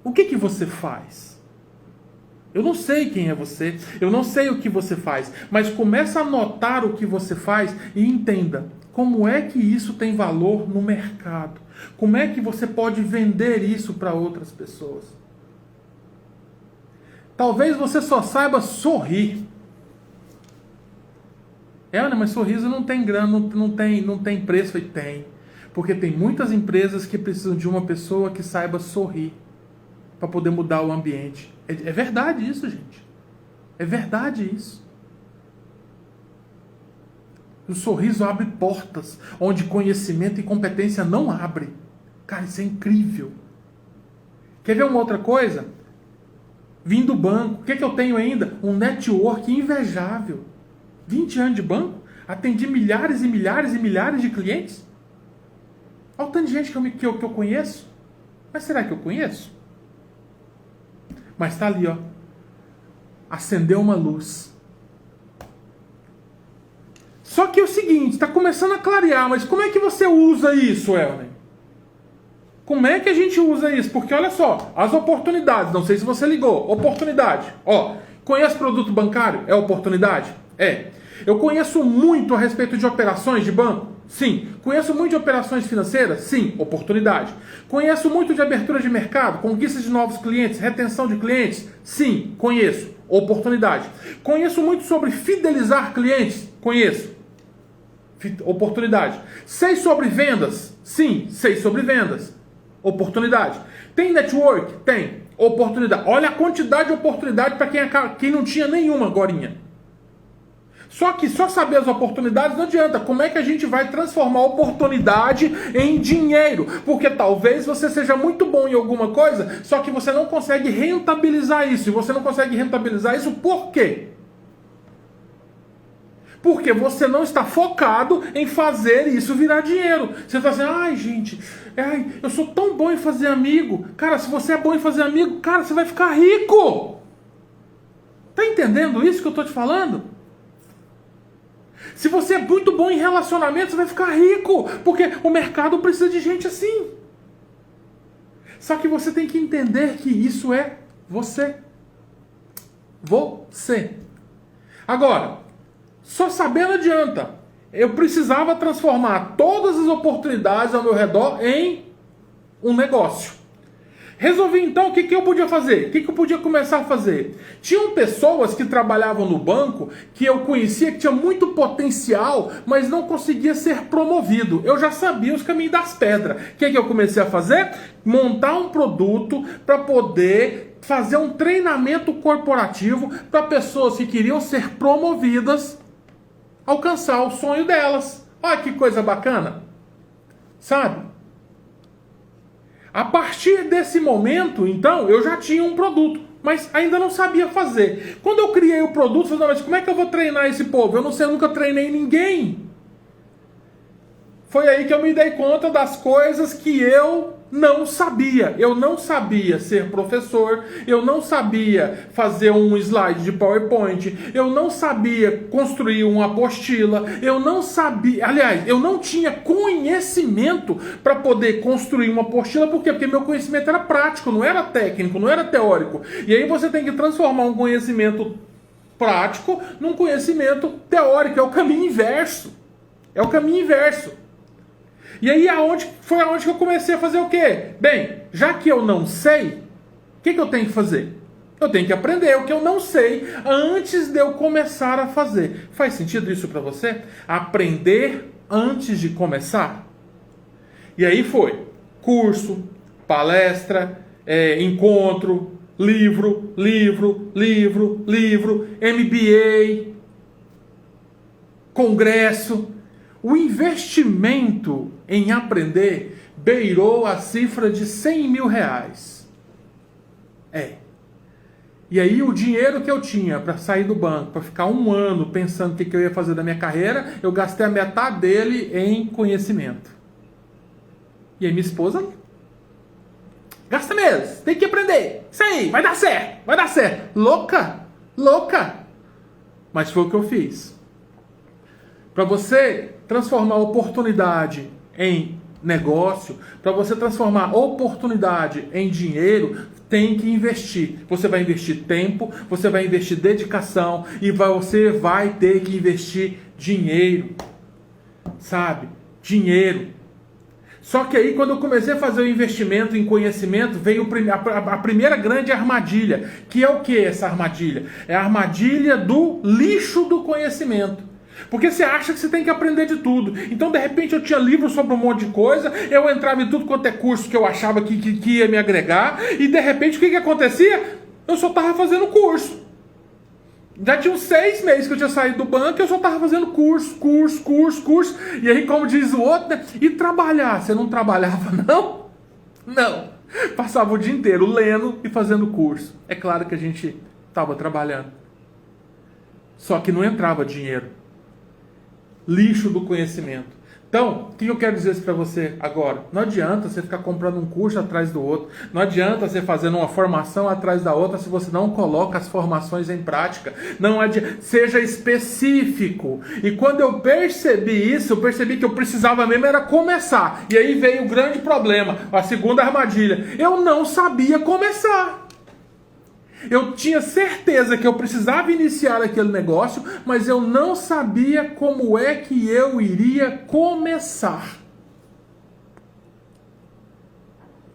O que você faz? Eu não sei quem é você, eu não sei o que você faz, mas começa a notar o que você faz e entenda como é que isso tem valor no mercado. Como é que você pode vender isso para outras pessoas? Talvez você só saiba sorrir. Mas sorriso não tem grana, não tem preço. E tem. Porque tem muitas empresas que precisam de uma pessoa que saiba sorrir para poder mudar o ambiente. É verdade isso, gente. É verdade isso. O sorriso abre portas onde conhecimento e competência não abrem. Cara, isso é incrível. Quer ver uma outra coisa? Vim do banco. O que eu tenho ainda? Um network invejável. 20 anos de banco, atendi milhares e milhares e milhares de clientes. Olha o tanto de gente que eu conheço. Mas será que eu conheço? Mas está ali, ó. Acendeu uma luz. Só que é o seguinte, está começando a clarear, mas como é que você usa isso, Elner? Como é que a gente usa isso? Porque olha só, as oportunidades, não sei se você ligou, oportunidade. Ó, conhece produto bancário? É oportunidade? É. Eu conheço muito a respeito de operações de banco? Sim. Conheço muito de operações financeiras? Sim. Oportunidade. Conheço muito de abertura de mercado, conquista de novos clientes, retenção de clientes? Sim. Conheço. Oportunidade. Conheço muito sobre fidelizar clientes? Conheço. Oportunidade. Sei sobre vendas? Sim, sei sobre vendas. Oportunidade. Tem network? Tem. Oportunidade. Olha a quantidade de oportunidade para quem não tinha nenhuma agorinha. Só que só saber as oportunidades não adianta. Como é que a gente vai transformar a oportunidade em dinheiro? Porque talvez você seja muito bom em alguma coisa, só que você não consegue rentabilizar isso. E você não consegue rentabilizar isso por quê? Porque você não está focado em fazer isso virar dinheiro. Você está assim, ai gente, eu sou tão bom em fazer amigo. Cara, se você é bom em fazer amigo, cara, você vai ficar rico. Tá entendendo isso que eu estou te falando? Se você é muito bom em relacionamento, você vai ficar rico. Porque o mercado precisa de gente assim. Só que você tem que entender que isso é você. Você. Agora, só saber não adianta. Eu precisava transformar todas as oportunidades ao meu redor em um negócio. Resolvi então o que eu podia fazer? O que eu podia começar a fazer? Tinham pessoas que trabalhavam no banco que eu conhecia que tinha muito potencial, mas não conseguia ser promovido. Eu já sabia os caminhos das pedras. O que eu comecei a fazer? Montar um produto para poder fazer um treinamento corporativo para pessoas que queriam ser promovidas alcançar o sonho delas. Olha que coisa bacana. Sabe? A partir desse momento, então, eu já tinha um produto, mas ainda não sabia fazer. Quando eu criei o produto, eu falei, não, mas como é que eu vou treinar esse povo? Eu não sei, eu nunca treinei ninguém. Foi aí que eu me dei conta das coisas que eu não sabia. Eu não sabia ser professor, eu não sabia fazer um slide de PowerPoint, eu não sabia construir uma apostila, eu não sabia, aliás, eu não tinha conhecimento para poder construir uma apostila, por quê? Porque meu conhecimento era prático, não era técnico, não era teórico. E aí você tem que transformar um conhecimento prático num conhecimento teórico, é o caminho inverso. É o caminho inverso. E aí foi aonde que eu comecei a fazer o quê? Bem, já que eu não sei, o que eu tenho que fazer? Eu tenho que aprender o que eu não sei antes de eu começar a fazer. Faz sentido isso para você? Aprender antes de começar? E aí foi curso, palestra, encontro, livro, MBA, congresso. O investimento em aprender beirou a cifra de 100 mil reais. E aí o dinheiro que eu tinha para sair do banco, para ficar um ano pensando o que eu ia fazer da minha carreira, eu gastei a metade dele em conhecimento. E aí minha esposa, gasta mesmo, tem que aprender. Isso aí, vai dar certo. Louca. Mas foi o que eu fiz. Para você transformar oportunidade em negócio, para você transformar oportunidade em dinheiro, tem que investir. Você vai investir tempo, você vai investir dedicação e você vai ter que investir dinheiro. Sabe? Dinheiro. Só que aí quando eu comecei a fazer o investimento em conhecimento, veio a primeira grande armadilha. Que é o que essa armadilha? É a armadilha do lixo do conhecimento. Porque você acha que você tem que aprender de tudo. Então, de repente, eu tinha livros sobre um monte de coisa, eu entrava em tudo quanto é curso que eu achava que ia me agregar, e de repente, o que acontecia? Eu só estava fazendo curso. Já tinha uns 6 meses que eu tinha saído do banco e eu só estava fazendo curso. E aí, como diz o outro, né? E trabalhar? Você não trabalhava, não? Não. Passava o dia inteiro lendo e fazendo curso. É claro que a gente estava trabalhando. Só que não entrava dinheiro. Lixo do conhecimento. Então, o que eu quero dizer para você agora? Não adianta você ficar comprando um curso atrás do outro. Não adianta você fazendo uma formação atrás da outra se você não coloca as formações em prática. Não adianta. Seja específico. E quando eu percebi isso, eu percebi que eu precisava mesmo era começar. E aí veio o grande problema, a segunda armadilha. Eu não sabia começar. Eu tinha certeza que eu precisava iniciar aquele negócio, mas eu não sabia como é que eu iria começar.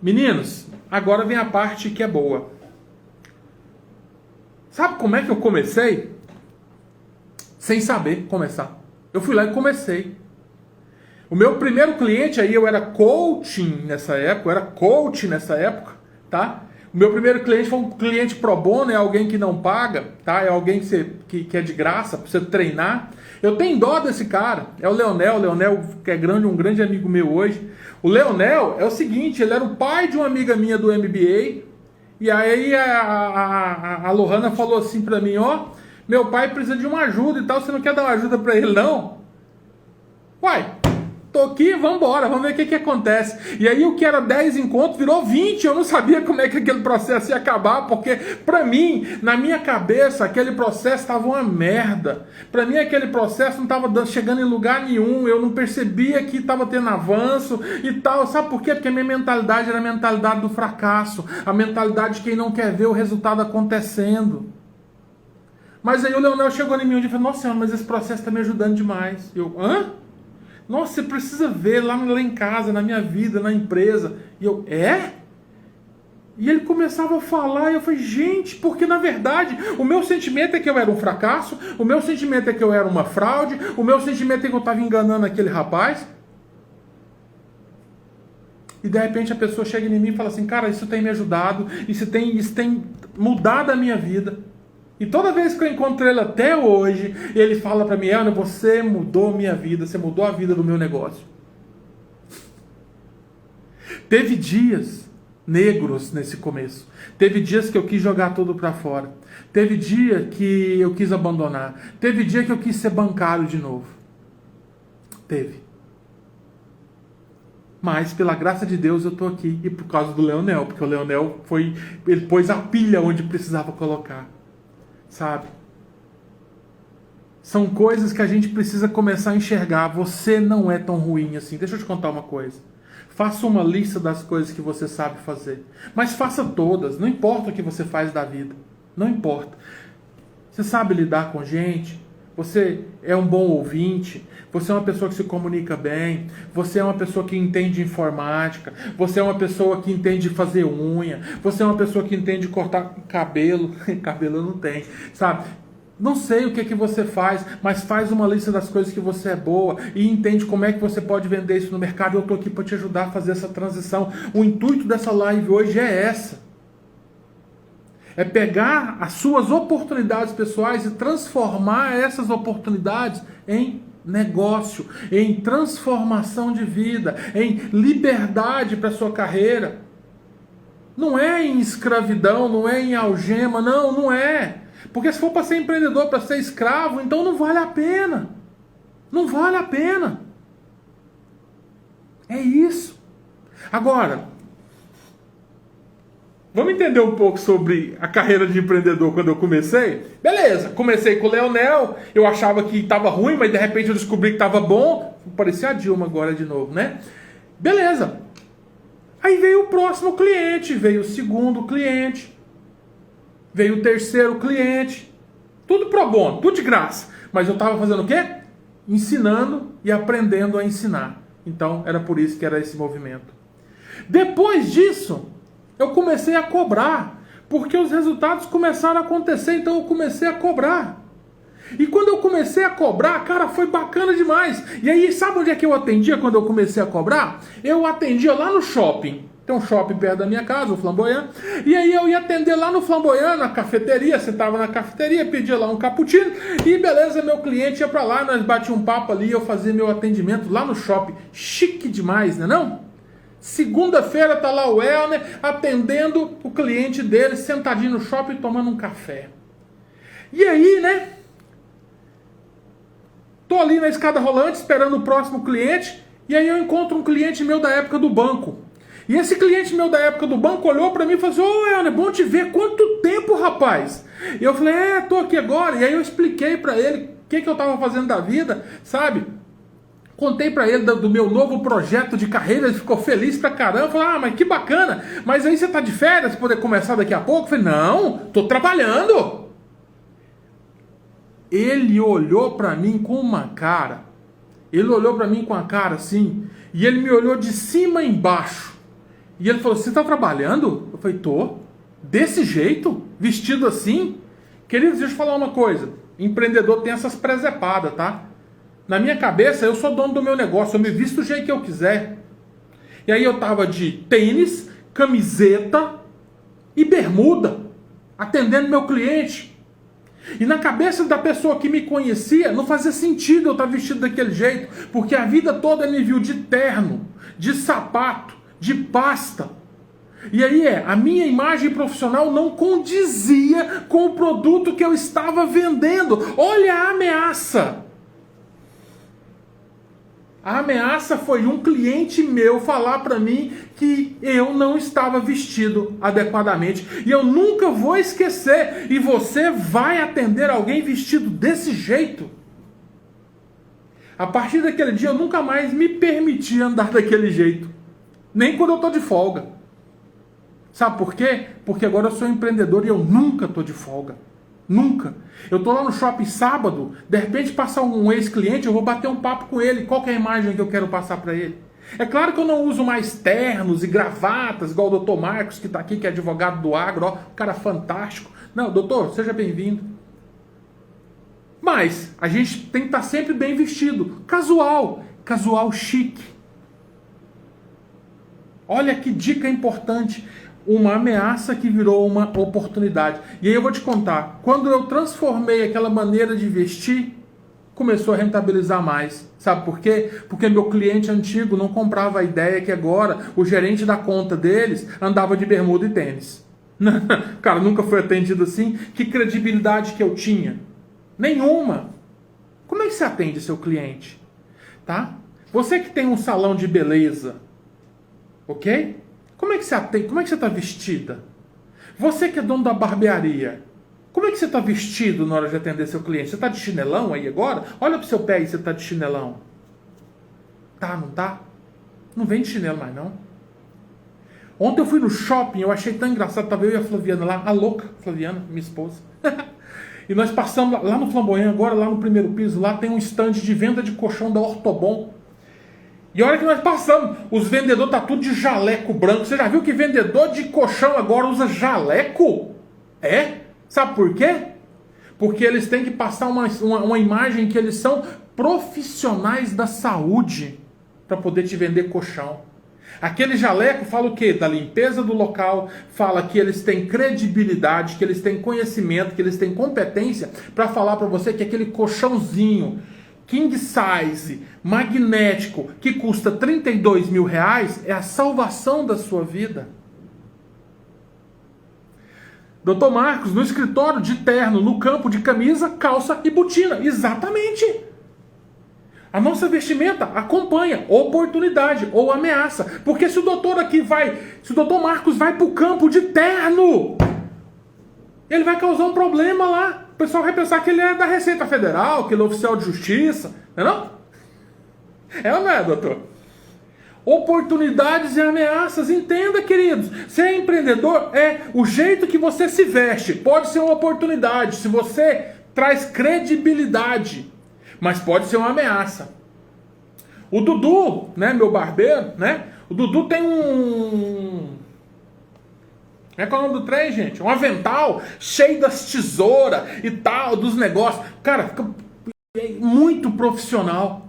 Meninos, agora vem a parte que é boa. Sabe como é que eu comecei? Sem saber começar. Eu fui lá e comecei. O meu primeiro cliente aí, eu era coaching nessa época, tá? O meu primeiro cliente foi um cliente pro bono, é alguém que não paga, tá? É alguém que é de graça, pra você treinar. Eu tenho dó desse cara, é o Leonel, que é um grande amigo meu hoje. O Leonel é o seguinte, ele era o pai de uma amiga minha do MBA, e aí a Lohana falou assim pra mim, ó, meu pai precisa de uma ajuda e tal, você não quer dar uma ajuda pra ele não? Uai, tô aqui, vambora, vamos ver o que acontece. E aí o que era 10 encontros virou 20, eu não sabia como é que aquele processo ia acabar, porque pra mim, na minha cabeça, aquele processo estava uma merda. Pra mim aquele processo não estava chegando em lugar nenhum, eu não percebia que estava tendo avanço e tal. Sabe por quê? Porque a minha mentalidade era a mentalidade do fracasso, a mentalidade de quem não quer ver o resultado acontecendo. Mas aí o Leonel chegou em mim um dia e falou, nossa senhora, mas esse processo está me ajudando demais. Eu, hã? Nossa, você precisa ver lá em casa, na minha vida, na empresa. E eu, é? E ele começava a falar e eu falei, gente, porque na verdade o meu sentimento é que eu era um fracasso, o meu sentimento é que eu era uma fraude, o meu sentimento é que eu estava enganando aquele rapaz. E de repente a pessoa chega em mim e fala assim, cara, isso tem me ajudado, isso tem mudado a minha vida. E toda vez que eu encontro ele até hoje, ele fala pra mim, Ana, você mudou minha vida, você mudou a vida do meu negócio. Teve dias negros nesse começo. Teve dias que eu quis jogar tudo pra fora. Teve dia que eu quis abandonar. Teve dia que eu quis ser bancário de novo. Teve. Mas, pela graça de Deus, eu tô aqui. E por causa do Leonel, porque o Leonel ele pôs a pilha onde precisava colocar. Sabe? São coisas que a gente precisa começar a enxergar. Você não é tão ruim assim. Deixa eu te contar uma coisa. Faça uma lista das coisas que você sabe fazer. Mas faça todas. Não importa o que você faz da vida. Não importa. Você sabe lidar com gente. Você é um bom ouvinte. Você é uma pessoa que se comunica bem. Você é uma pessoa que entende informática. Você é uma pessoa que entende fazer unha. Você é uma pessoa que entende cortar cabelo. Cabelo eu não tenho, sabe? Não sei o que você faz, mas faz uma lista das coisas que você é boa e entende como é que você pode vender isso no mercado. Eu estou aqui para te ajudar a fazer essa transição. O intuito dessa live hoje é essa. É pegar as suas oportunidades pessoais e transformar essas oportunidades em negócio, em transformação de vida, em liberdade para a sua carreira. Não é em escravidão, não é em algema, não é. Porque se for para ser empreendedor, para ser escravo, então não vale a pena. Não vale a pena. É isso. Agora, vamos entender um pouco sobre a carreira de empreendedor quando eu comecei? Beleza, comecei com o Leonel, eu achava que estava ruim, mas de repente eu descobri que estava bom. Parecia a Dilma agora de novo, né? Beleza. Aí veio o próximo cliente, veio o segundo cliente, veio o terceiro cliente. Tudo pro bono, tudo de graça. Mas eu estava fazendo o quê? Ensinando e aprendendo a ensinar. Então era por isso que era esse movimento. Depois disso, eu comecei a cobrar, porque os resultados começaram a acontecer, então eu comecei a cobrar. E quando eu comecei a cobrar, cara, foi bacana demais. E aí, sabe onde é que eu atendia quando eu comecei a cobrar? Eu atendia lá no shopping. Tem um shopping perto da minha casa, o Flamboyant. E aí eu ia atender lá no Flamboyant, na cafeteria. Você estava na cafeteria, pedia lá um cappuccino. E beleza, meu cliente ia para lá, nós batíamos um papo ali, eu fazia meu atendimento lá no shopping. Chique demais, né não? Segunda-feira tá lá o Elner atendendo o cliente dele, sentadinho no shopping, tomando um café. E aí, né? Tô ali na escada rolante, esperando o próximo cliente, e aí eu encontro um cliente meu da época do banco. E esse cliente meu da época do banco olhou pra mim e falou assim, ô Elner, bom te ver, quanto tempo, rapaz? E eu falei, tô aqui agora. E aí eu expliquei pra ele o que eu tava fazendo da vida, sabe? Contei pra ele do meu novo projeto de carreira, ele ficou feliz pra caramba. Falei, mas que bacana, mas aí você tá de férias, poder começar daqui a pouco? Eu falei, não, tô trabalhando. Ele olhou pra mim com uma cara, ele olhou pra mim com a cara assim, e ele me olhou de cima embaixo. E ele falou, você tá trabalhando? Eu falei, tô. Desse jeito? Vestido assim? Queridos, deixa eu falar uma coisa. Empreendedor tem essas presepadas, tá? Na minha cabeça, eu sou dono do meu negócio. Eu me visto do jeito que eu quiser. E aí eu tava de tênis, camiseta e bermuda, atendendo meu cliente. E na cabeça da pessoa que me conhecia, não fazia sentido eu estar vestido daquele jeito, porque a vida toda ele me viu de terno, de sapato, de pasta. E aí a minha imagem profissional não condizia com o produto que eu estava vendendo. Olha a ameaça. A ameaça foi um cliente meu falar para mim que eu não estava vestido adequadamente. E eu nunca vou esquecer. E você vai atender alguém vestido desse jeito? A partir daquele dia eu nunca mais me permiti andar daquele jeito. Nem quando eu estou de folga. Sabe por quê? Porque agora eu sou empreendedor e eu nunca estou de folga. Nunca. Eu estou lá no shopping sábado, de repente passa um ex-cliente, eu vou bater um papo com ele. Qual que é a imagem que eu quero passar para ele? É claro que eu não uso mais ternos e gravatas, igual o Dr. Marcos, que está aqui, que é advogado do agro, ó, cara fantástico. Não, doutor, seja bem-vindo. Mas a gente tem que estar sempre bem vestido. Casual chique. Olha que dica importante. Uma ameaça que virou uma oportunidade. E aí eu vou te contar, quando eu transformei aquela maneira de vestir, começou a rentabilizar mais. Sabe por quê? Porque meu cliente antigo não comprava a ideia que agora o gerente da conta deles andava de bermuda e tênis. Cara, nunca foi atendido assim. Que credibilidade que eu tinha? Nenhuma. Como é que você atende seu cliente? Tá? Você que tem um salão de beleza, ok? Como é que você atende? Como é que você está vestida? Você que é dono da barbearia, como é que você está vestido na hora de atender seu cliente? Você está de chinelão aí agora? Olha pro seu pé aí, você está de chinelão. Tá, não tá? Não vem de chinelo mais não. Ontem eu fui no shopping, eu achei tão engraçado, tava eu e a Flaviana lá, a louca Flaviana, minha esposa. E nós passamos lá no Flamboyant, agora lá no primeiro piso, lá tem um stand de venda de colchão da Ortobon. E a hora que nós passamos, os vendedores tá tudo de jaleco branco. Você já viu que vendedor de colchão agora usa jaleco? É? Sabe por quê? Porque eles têm que passar uma imagem que eles são profissionais da saúde para poder te vender colchão. Aquele jaleco fala o quê? Da limpeza do local, fala que eles têm credibilidade, que eles têm conhecimento, que eles têm competência para falar para você que aquele colchãozinho king size, magnético, que custa R$32 mil, é a salvação da sua vida. Dr. Marcos, no escritório de terno, no campo de camisa, calça e botina. Exatamente. A nossa vestimenta acompanha oportunidade ou ameaça. Porque se o doutor Marcos vai para o campo de terno, ele vai causar um problema lá. O pessoal vai pensar que ele é da Receita Federal, que ele é oficial de justiça. Não é não? É ou não é, doutor? Oportunidades e ameaças. Entenda, queridos. Ser empreendedor é o jeito que você se veste. Pode ser uma oportunidade, se você traz credibilidade. Mas pode ser uma ameaça. O Dudu, né, meu barbeiro, né? O Dudu tem Como é que é o nome do trem, gente? Um avental cheio das tesouras e tal, dos negócios. Cara, fica muito profissional.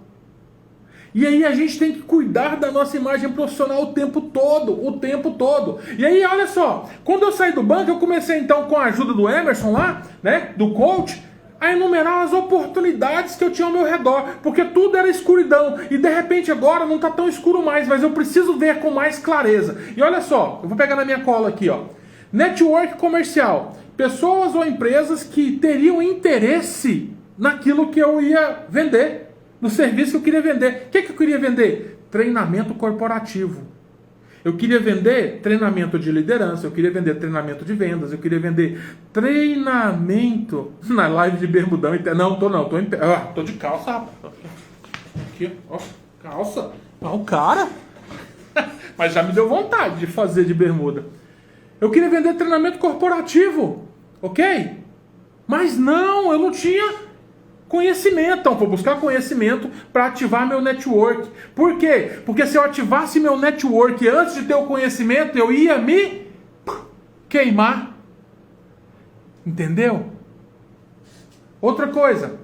E aí a gente tem que cuidar da nossa imagem profissional o tempo todo. E aí, olha só, quando eu saí do banco, eu comecei então com a ajuda do Emerson lá, né, do coach, a enumerar as oportunidades que eu tinha ao meu redor, porque tudo era escuridão, e de repente agora não está tão escuro mais, mas eu preciso ver com mais clareza. E olha só, eu vou pegar na minha cola aqui, ó. Network comercial, pessoas ou empresas que teriam interesse naquilo que eu ia vender, no serviço que eu queria vender. O que eu queria vender? Treinamento corporativo. Eu queria vender treinamento de liderança, eu queria vender treinamento de vendas, eu queria vender treinamento na live de bermudão. Tô de calça, rapaz. Aqui, ó, calça. O cara. Mas já me deu vontade de fazer de bermuda. Eu queria vender treinamento corporativo, ok? Mas não, eu não tinha conhecimento. Então, vou buscar conhecimento para ativar meu network. Por quê? Porque se eu ativasse meu network antes de ter o conhecimento, eu ia me queimar. Entendeu? Outra coisa,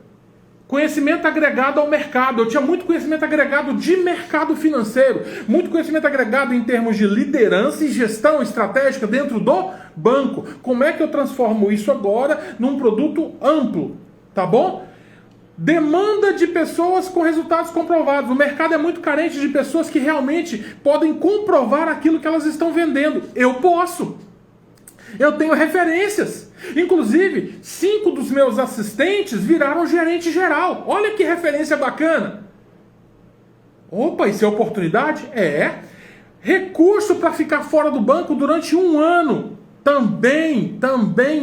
conhecimento agregado ao mercado. Eu tinha muito conhecimento agregado de mercado financeiro, muito conhecimento agregado em termos de liderança e gestão estratégica dentro do banco. Como é que eu transformo isso agora num produto amplo, tá bom? Demanda de pessoas com resultados comprovados. O mercado é muito carente de pessoas que realmente podem comprovar aquilo que elas estão vendendo. Eu posso. Eu tenho referências. Inclusive, 5 dos meus assistentes viraram gerente geral. Olha que referência bacana. Opa, isso é oportunidade? É. Recurso para ficar fora do banco durante 1 ano. Também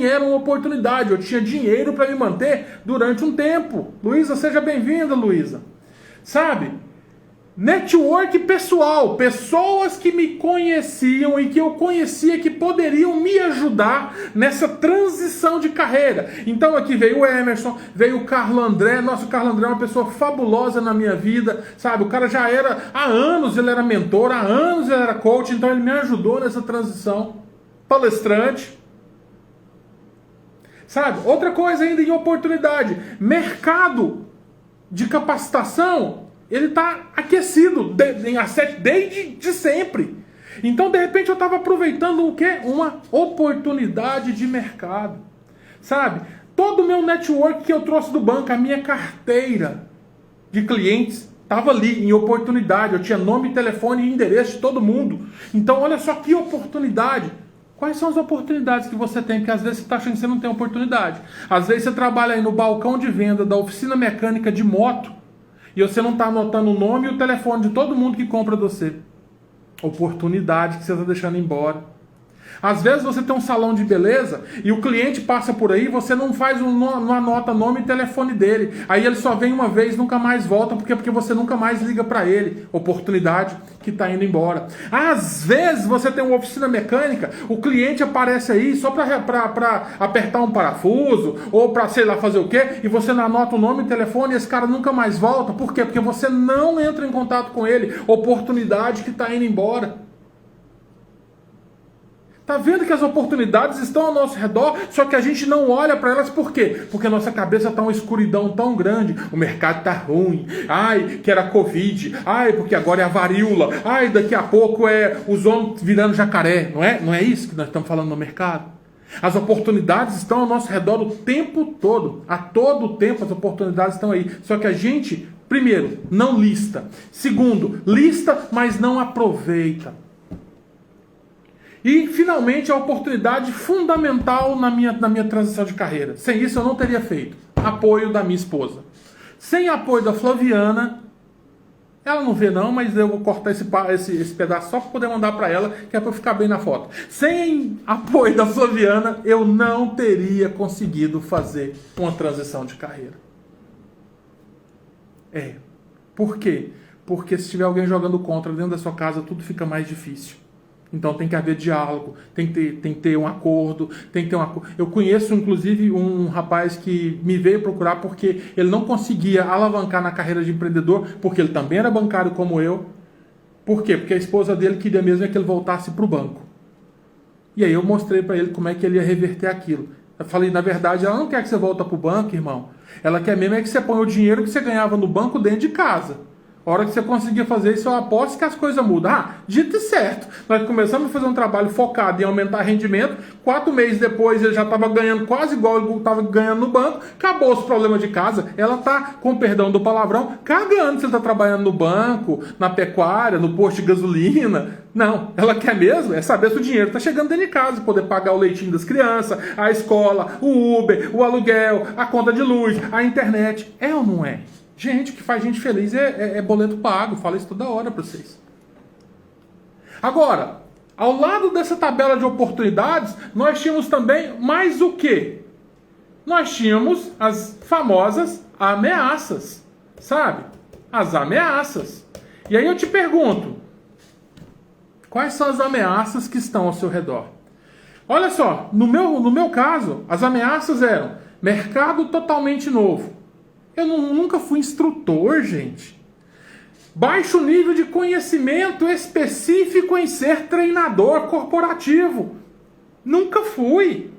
era uma oportunidade. Eu tinha dinheiro para me manter durante um tempo. Luísa, seja bem-vinda, Luísa. Sabe? Network pessoal, pessoas que me conheciam e que eu conhecia que poderiam me ajudar nessa transição de carreira. Então aqui veio o Emerson, veio o Carlo André. Nossa, o Carlo André é uma pessoa fabulosa na minha vida, sabe? O cara já era, há anos ele era mentor, há anos ele era coach, então ele me ajudou nessa transição. Palestrante. Sabe? Outra coisa ainda em oportunidade, mercado de capacitação. Ele está aquecido desde sempre. Então, de repente, eu estava aproveitando o quê? Uma oportunidade de mercado. Sabe? Todo o meu network que eu trouxe do banco, a minha carteira de clientes, estava ali em oportunidade. Eu tinha nome, telefone e endereço de todo mundo. Então, olha só que oportunidade. Quais são as oportunidades que você tem? Porque às vezes você está achando que você não tem oportunidade. Às vezes você trabalha aí no balcão de venda da oficina mecânica de moto e você não está anotando o nome e o telefone de todo mundo que compra de você. Oportunidade que você está deixando embora. Às vezes você tem um salão de beleza e o cliente passa por aí, você não anota nome e telefone dele. Aí ele só vem uma vez, nunca mais volta, porque você nunca mais liga para ele. Oportunidade que está indo embora. Às vezes você tem uma oficina mecânica, o cliente aparece aí só para apertar um parafuso ou para sei lá fazer o quê, e você não anota o nome e telefone e esse cara nunca mais volta. Por quê? Porque você não entra em contato com ele. Oportunidade que está indo embora. Está vendo que as oportunidades estão ao nosso redor, só que a gente não olha para elas. Por quê? Porque a nossa cabeça está uma escuridão tão grande. O mercado está ruim. Ai, que era Covid. Ai, porque agora é a varíola. Ai, daqui a pouco é os homens virando jacaré. Não é isso que nós estamos falando no mercado? As oportunidades estão ao nosso redor o tempo todo. A todo tempo as oportunidades estão aí. Só que a gente, primeiro, não lista. Segundo, lista, mas não aproveita. E, finalmente, a oportunidade fundamental na minha transição de carreira. Sem isso, eu não teria feito. Apoio da minha esposa. Sem apoio da Flaviana, ela não vê não, mas eu vou cortar esse pedaço só para poder mandar para ela, que é para ficar bem na foto. Sem apoio da Flaviana, eu não teria conseguido fazer uma transição de carreira. Por quê? Porque se tiver alguém jogando contra dentro da sua casa, tudo fica mais difícil. Então tem que haver diálogo, tem que ter um acordo, Eu conheço, inclusive, um rapaz que me veio procurar porque ele não conseguia alavancar na carreira de empreendedor, porque ele também era bancário como eu. Por quê? Porque a esposa dele queria mesmo que ele voltasse para o banco. E aí eu mostrei para ele como é que ele ia reverter aquilo. Eu falei, na verdade, ela não quer que você volte para o banco, irmão. Ela quer mesmo que você ponha o dinheiro que você ganhava no banco dentro de casa. A hora que você conseguir fazer isso, eu aposto que as coisas mudam. Dito e certo. Nós começamos a fazer um trabalho focado em aumentar rendimento. 4 meses depois, ele já estava ganhando quase igual ele estava ganhando no banco. Acabou os problemas de casa. Ela está, com perdão do palavrão, cagando se ele está trabalhando no banco, na pecuária, no posto de gasolina. Não, ela quer mesmo é saber se o dinheiro está chegando dentro de casa, poder pagar o leitinho das crianças, a escola, o Uber, o aluguel, a conta de luz, a internet. É ou não é? Gente, o que faz gente feliz é boleto pago. Falo isso toda hora para vocês. Agora, ao lado dessa tabela de oportunidades, nós tínhamos também mais o quê? Nós tínhamos as famosas ameaças. Sabe? As ameaças. E aí eu te pergunto, quais são as ameaças que estão ao seu redor? Olha só, no meu caso, as ameaças eram mercado totalmente novo. Eu nunca fui instrutor, gente. Baixo nível de conhecimento específico em ser treinador corporativo. Nunca fui.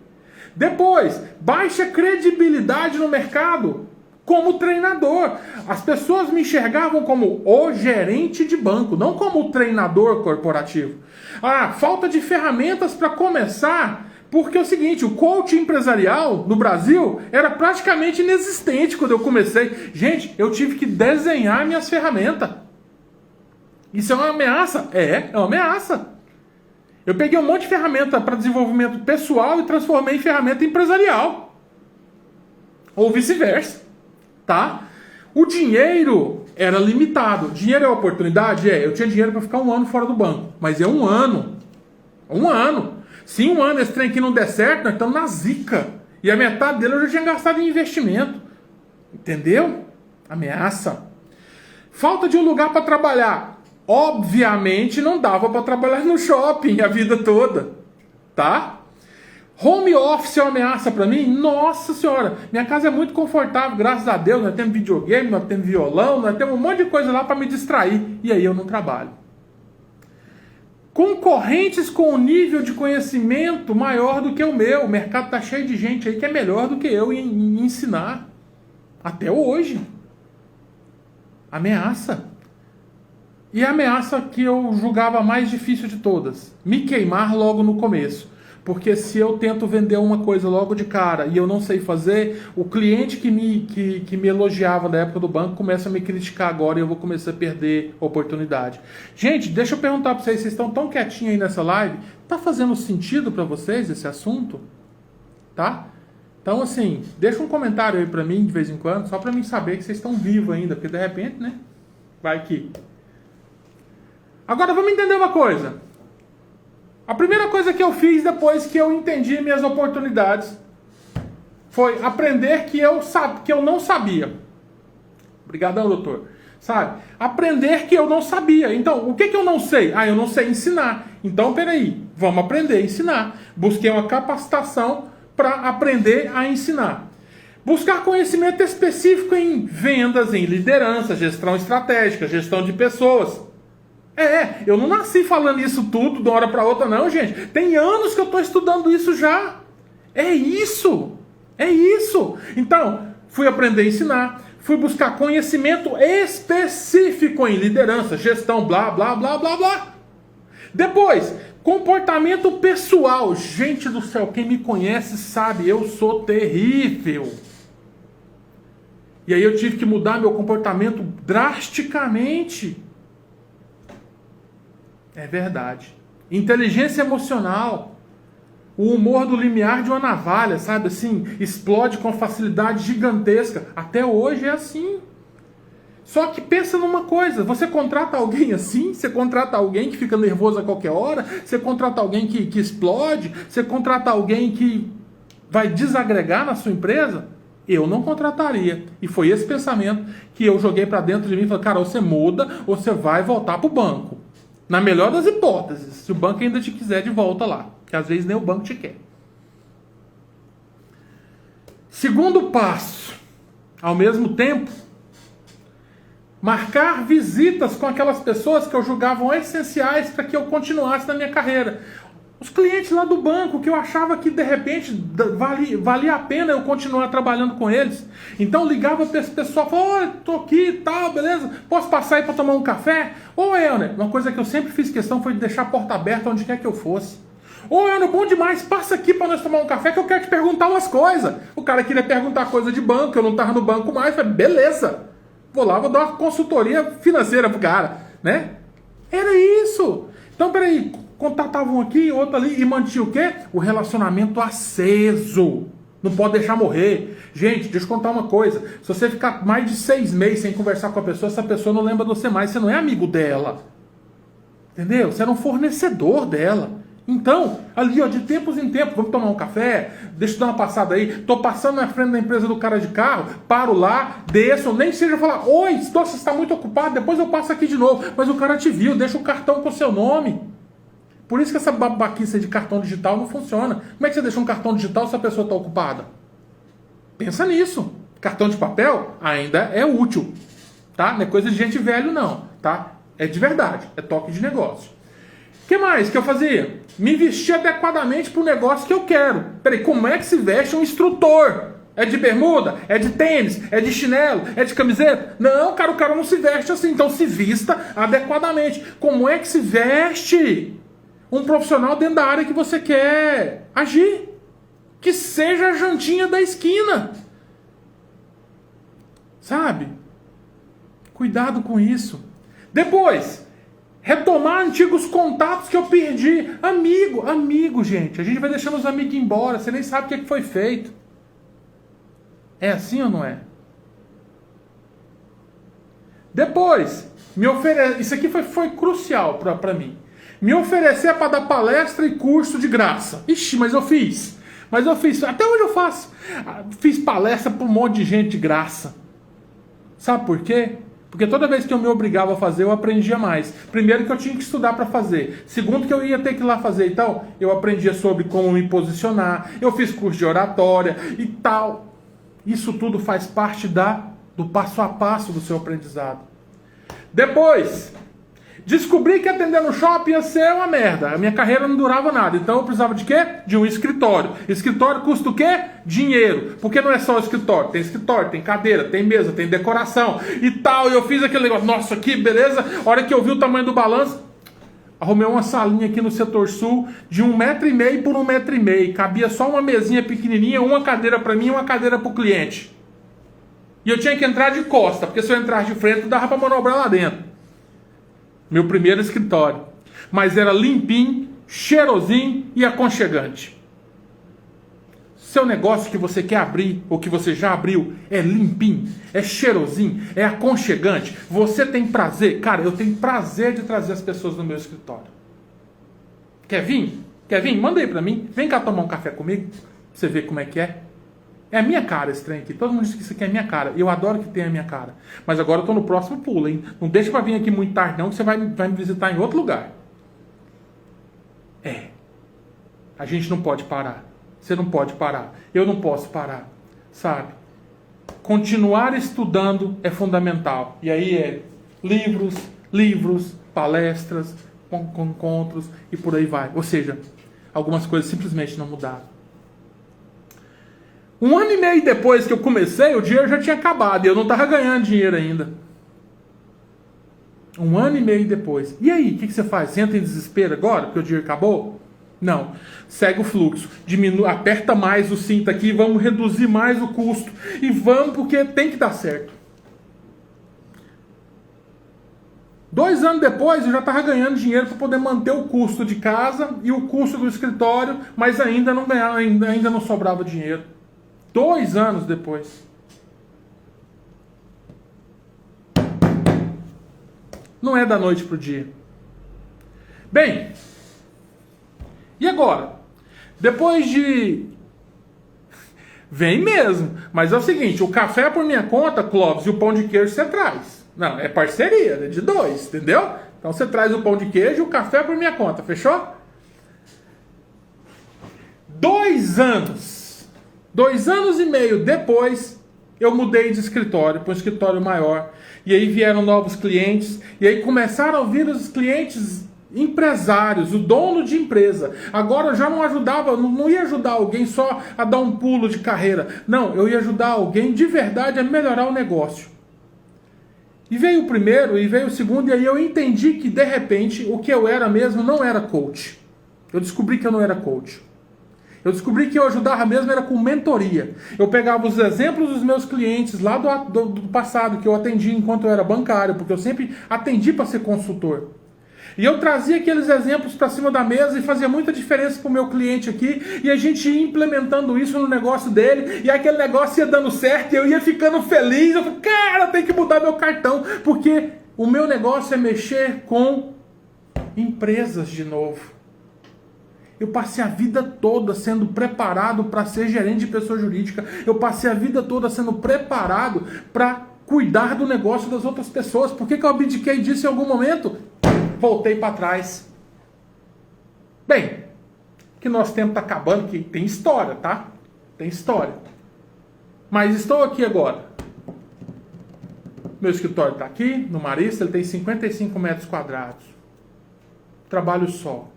Depois, baixa credibilidade no mercado como treinador. As pessoas me enxergavam como o gerente de banco, não como o treinador corporativo. Falta de ferramentas para começar, porque é o seguinte, o coaching empresarial no Brasil era praticamente inexistente quando eu comecei. Gente, eu tive que desenhar minhas ferramentas. Isso é uma ameaça? É uma ameaça. Eu peguei um monte de ferramenta para desenvolvimento pessoal e transformei em ferramenta empresarial. Ou vice-versa. Tá? O dinheiro era limitado. Dinheiro é oportunidade? Eu tinha dinheiro para ficar 1 ano fora do banco. Mas é 1 ano. 1 ano. Se 1 ano esse trem aqui não der certo, nós estamos na zica. E a metade dele eu já tinha gastado em investimento. Entendeu? Ameaça. Falta de um lugar para trabalhar. Obviamente não dava para trabalhar no shopping a vida toda. Tá? Home office é uma ameaça para mim? Nossa senhora, minha casa é muito confortável, graças a Deus. Nós temos videogame, nós temos violão, nós temos um monte de coisa lá para me distrair. E aí eu não trabalho. Concorrentes com um nível de conhecimento maior do que o meu. O mercado está cheio de gente aí que é melhor do que eu em ensinar. Até hoje. Ameaça. E a ameaça que eu julgava mais difícil de todas. Me queimar logo no começo. Porque se eu tento vender uma coisa logo de cara e eu não sei fazer, o cliente que me elogiava na época do banco começa a me criticar agora e eu vou começar a perder oportunidade. Gente, deixa eu perguntar para vocês estão tão quietinhos aí nessa live? Tá fazendo sentido para vocês esse assunto? Tá? Então, assim, deixa um comentário aí para mim de vez em quando, só para mim saber que vocês estão vivos ainda, porque de repente, né? Vai que... Agora vamos entender uma coisa. A primeira coisa que eu fiz depois que eu entendi minhas oportunidades foi aprender que eu não sabia. Obrigadão, doutor. Sabe? Aprender que eu não sabia. Então, o que eu não sei? Eu não sei ensinar. Então, peraí, vamos aprender a ensinar. Busquei uma capacitação para aprender a ensinar. Buscar conhecimento específico em vendas, em liderança, gestão estratégica, gestão de pessoas. Eu não nasci falando isso tudo de uma hora para outra não, gente. Tem anos que eu estou estudando isso já. É isso. Então, fui aprender a ensinar, fui buscar conhecimento específico em liderança, gestão, blá, blá, blá, blá, blá. Depois, comportamento pessoal. Gente do céu, quem me conhece sabe, eu sou terrível. E aí eu tive que mudar meu comportamento drasticamente. É verdade. Inteligência emocional. O humor do limiar de uma navalha, sabe assim? Explode com facilidade gigantesca. Até hoje é assim. Só que pensa numa coisa. Você contrata alguém assim? Você contrata alguém que fica nervoso a qualquer hora? Você contrata alguém que explode? Você contrata alguém que vai desagregar na sua empresa? Eu não contrataria. E foi esse pensamento que eu joguei para dentro de mim e falei, cara, ou você muda ou você vai voltar para o banco. Na melhor das hipóteses, se o banco ainda te quiser de volta lá. Que às vezes nem o banco te quer. Segundo passo. Ao mesmo tempo, marcar visitas com aquelas pessoas que eu julgava essenciais para que eu continuasse na minha carreira. Os clientes lá do banco, que eu achava que de repente valia a pena eu continuar trabalhando com eles. Então ligava para esse pessoal, falava, tô aqui e tal, beleza? Posso passar aí para tomar um café? Ô, Elner, uma coisa que eu sempre fiz questão foi de deixar a porta aberta onde quer que eu fosse. Ô, Elner, bom demais, passa aqui para nós tomar um café que eu quero te perguntar umas coisas. O cara queria perguntar coisa de banco, eu não estava no banco mais, falei, beleza. Vou lá, vou dar uma consultoria financeira pro cara, né? Era isso. Então, peraí, contatavam aqui, outro ali, e mantinha o quê? O relacionamento aceso. Não pode deixar morrer. Gente, deixa eu contar uma coisa. Se você ficar mais de 6 meses sem conversar com a pessoa, essa pessoa não lembra de você mais. Você não é amigo dela. Entendeu? Você era um fornecedor dela. Então, ali, ó, de tempos em tempos, vamos tomar um café, deixa eu dar uma passada aí, tô passando na frente da empresa do cara de carro, paro lá, desço, nem seja falar, oi, nossa, você está muito ocupado, depois eu passo aqui de novo, mas o cara te viu, deixa o cartão com o seu nome. Por isso que essa babaquice de cartão digital não funciona. Como é que você deixa um cartão digital se a pessoa está ocupada? Pensa nisso. Cartão de papel ainda é útil, tá? Não é coisa de gente velho não, tá? É de verdade, é toque de negócio. O que mais que eu fazia? me vestir adequadamente para o negócio que eu quero. Peraí, como é que se veste um instrutor? É de bermuda? É de tênis? É de chinelo? É de camiseta? Não, cara, o cara não se veste assim. Então se vista adequadamente. Como é que se veste um profissional dentro da área que você quer agir? Que seja a jantinha da esquina. Sabe? Cuidado com isso. Depois, retomar antigos contatos que eu perdi. Amigo, gente. A gente vai deixando os amigos embora. Você nem sabe o que foi feito. É assim ou não é? Depois, isso aqui foi crucial para mim. Me oferecer para dar palestra e curso de graça. Ixi, mas eu fiz. Até hoje eu faço. Fiz palestra para um monte de gente de graça. Sabe por quê? Porque toda vez que eu me obrigava a fazer, eu aprendia mais. Primeiro que eu tinha que estudar para fazer. Segundo que eu ia ter que ir lá fazer. Então, eu aprendia sobre como me posicionar. Eu fiz curso de oratória e tal. Isso tudo faz parte do passo a passo do seu aprendizado. Depois, descobri que atender no shopping ia ser uma merda. A minha carreira não durava nada. Então eu precisava de quê? De um escritório. Escritório custa o quê? Dinheiro. Porque não é só o escritório, tem cadeira, tem mesa, tem decoração e tal. E eu fiz aquele negócio, nossa, que beleza. A hora que eu vi o tamanho do balanço, arrumei uma salinha aqui no setor sul de 1,5 m por 1,5 m. Cabia só uma mesinha pequenininha, uma cadeira para mim e uma cadeira para o cliente. E eu tinha que entrar de costa, porque se eu entrasse de frente, dava para manobrar lá dentro. Meu primeiro escritório. Mas era limpinho, cheirosinho e aconchegante. Seu negócio que você quer abrir, ou que você já abriu, é limpinho, é cheirosinho, é aconchegante. Você tem prazer. Cara, eu tenho prazer de trazer as pessoas no meu escritório. Quer vir? Manda aí pra mim. Vem cá tomar um café comigo, pra você ver como é que é. É a minha cara esse trem aqui. Todo mundo diz que isso aqui é a minha cara. Eu adoro que tenha a minha cara. Mas agora eu tô no próximo pulo, hein? Não deixa pra vir aqui muito tarde não, que você vai me visitar em outro lugar. A gente não pode parar. Você não pode parar. Eu não posso parar. Sabe? Continuar estudando é fundamental. E aí é livros, palestras, encontros e por aí vai. Ou seja, algumas coisas simplesmente não mudaram. 1 ano e meio depois que eu comecei, o dinheiro já tinha acabado e eu não estava ganhando dinheiro ainda. 1 ano e meio depois. E aí, o que você faz? Você entra em desespero agora porque o dinheiro acabou? Não. Segue o fluxo. Aperta mais o cinto aqui, vamos reduzir mais o custo. E vamos porque tem que dar certo. 2 anos depois eu já estava ganhando dinheiro para poder manter o custo de casa e o custo do escritório, mas ainda não ganhava, ainda não sobrava dinheiro. 2 anos depois. Não é da noite para o dia. Bem, e agora? Depois de... Vem mesmo. Mas é o seguinte, o café é por minha conta, Clóvis, e o pão de queijo você traz. Não, é parceria, é de 2, entendeu? Então você traz o pão de queijo e o café é por minha conta, fechou? 2 anos. 2 anos e meio depois, eu mudei de escritório para um escritório maior. E aí vieram novos clientes. E aí começaram a vir os clientes empresários, o dono de empresa. Agora eu já não ajudava, não ia ajudar alguém só a dar um pulo de carreira. Não, eu ia ajudar alguém de verdade a melhorar o negócio. E veio o primeiro, e veio o segundo, e aí eu entendi que de repente o que eu era mesmo não era coach. Eu descobri que eu não era coach. Eu descobri que eu ajudava mesmo era com mentoria. Eu pegava os exemplos dos meus clientes lá do passado, que eu atendi enquanto eu era bancário, porque eu sempre atendi para ser consultor. E eu trazia aqueles exemplos para cima da mesa e fazia muita diferença para o meu cliente aqui. E a gente ia implementando isso no negócio dele. E aquele negócio ia dando certo e eu ia ficando feliz. Eu falei, cara, tem que mudar meu cartão. Porque o meu negócio é mexer com empresas de novo. Eu passei a vida toda sendo preparado para ser gerente de pessoa jurídica. Eu passei a vida toda sendo preparado para cuidar do negócio das outras pessoas. Por que eu abdiquei disso em algum momento? Voltei para trás. Bem, que nosso tempo está acabando, que tem história, tá? Tem história. Mas estou aqui agora. Meu escritório está aqui, no Marista, ele tem 55 metros quadrados. Trabalho só.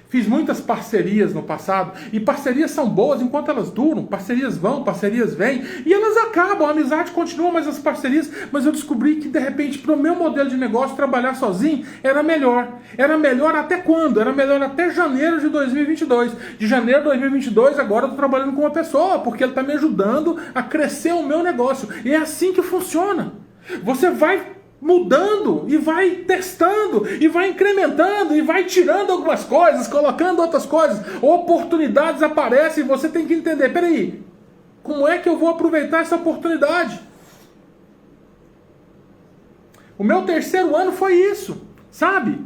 Fiz muitas parcerias no passado, e parcerias são boas enquanto elas duram, parcerias vão, parcerias vêm, e elas acabam, a amizade continua, mas as parcerias, mas eu descobri que de repente para o meu modelo de negócio trabalhar sozinho era melhor. Era melhor até quando? Era melhor até janeiro de 2022. De janeiro de 2022 agora eu estou trabalhando com uma pessoa, porque ele está me ajudando a crescer o meu negócio, e é assim que funciona. Você vai mudando e vai testando e vai incrementando e vai tirando algumas coisas, colocando outras coisas, oportunidades aparecem e você tem que entender, peraí, como é que eu vou aproveitar essa oportunidade? O meu terceiro ano foi isso, sabe?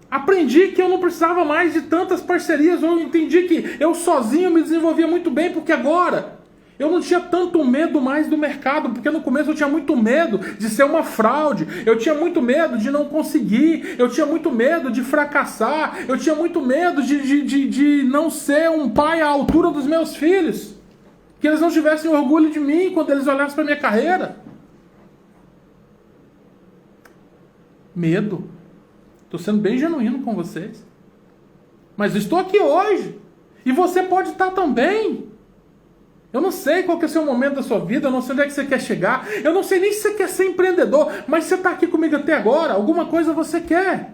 Aprendi que eu não precisava mais de tantas parcerias, eu entendi que eu sozinho me desenvolvia muito bem, porque agora eu não tinha tanto medo mais do mercado, porque no começo eu tinha muito medo de ser uma fraude, eu tinha muito medo de não conseguir, eu tinha muito medo de fracassar, eu tinha muito medo de não ser um pai à altura dos meus filhos, que eles não tivessem orgulho de mim quando eles olhassem para a minha carreira. Medo. Estou sendo bem genuíno com vocês. Mas eu estou aqui hoje, e você pode estar também. Eu não sei qual que é o seu momento da sua vida, eu não sei onde é que você quer chegar, eu não sei nem se você quer ser empreendedor, mas você está aqui comigo até agora, alguma coisa você quer.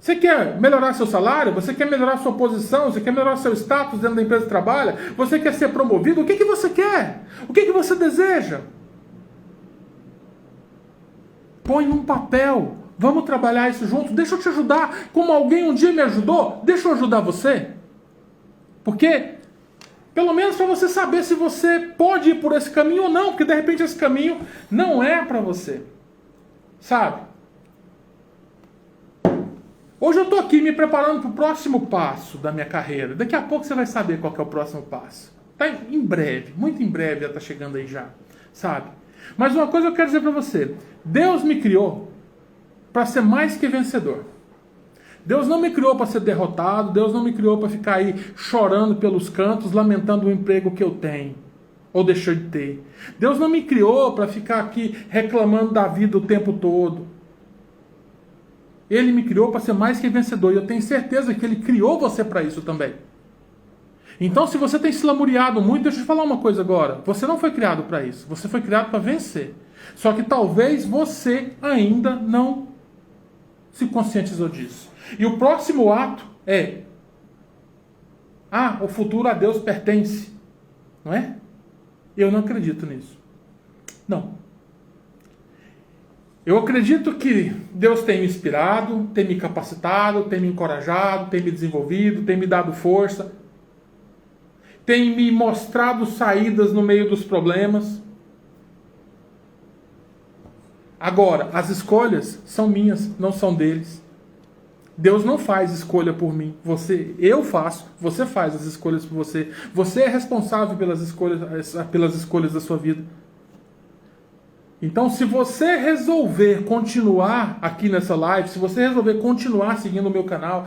Você quer melhorar seu salário? Você quer melhorar sua posição? Você quer melhorar seu status dentro da empresa que trabalha? Você quer ser promovido? O que você quer? O que você deseja? Põe num papel. Vamos trabalhar isso juntos? Deixa eu te ajudar. Como alguém um dia me ajudou, deixa eu ajudar você. Porque pelo menos para você saber se você pode ir por esse caminho ou não, porque de repente esse caminho não é para você. Sabe? Hoje eu estou aqui me preparando para o próximo passo da minha carreira. Daqui a pouco você vai saber qual que é o próximo passo. Tá em breve, muito em breve já está chegando aí já. Sabe? Mas uma coisa eu quero dizer para você. Deus me criou para ser mais que vencedor. Deus não me criou para ser derrotado, Deus não me criou para ficar aí chorando pelos cantos, lamentando o emprego que eu tenho, ou deixei de ter. Deus não me criou para ficar aqui reclamando da vida o tempo todo. Ele me criou para ser mais que vencedor, e eu tenho certeza que Ele criou você para isso também. Então, se você tem se lamuriado muito, deixa eu te falar uma coisa agora. Você não foi criado para isso, você foi criado para vencer. Só que talvez você ainda não se conscientizou disso. E o próximo ato é: o futuro a Deus pertence. Não é? Eu não acredito nisso. Não. Eu acredito que Deus tem me inspirado, tem me capacitado, tem me encorajado, tem me desenvolvido, tem me dado força, tem me mostrado saídas no meio dos problemas. Agora, as escolhas são minhas, não são deles. Deus não faz escolha por mim. Eu faço, você faz as escolhas por você. Você é responsável pelas escolhas da sua vida. Então, se você resolver continuar aqui nessa live, se você resolver continuar seguindo o meu canal,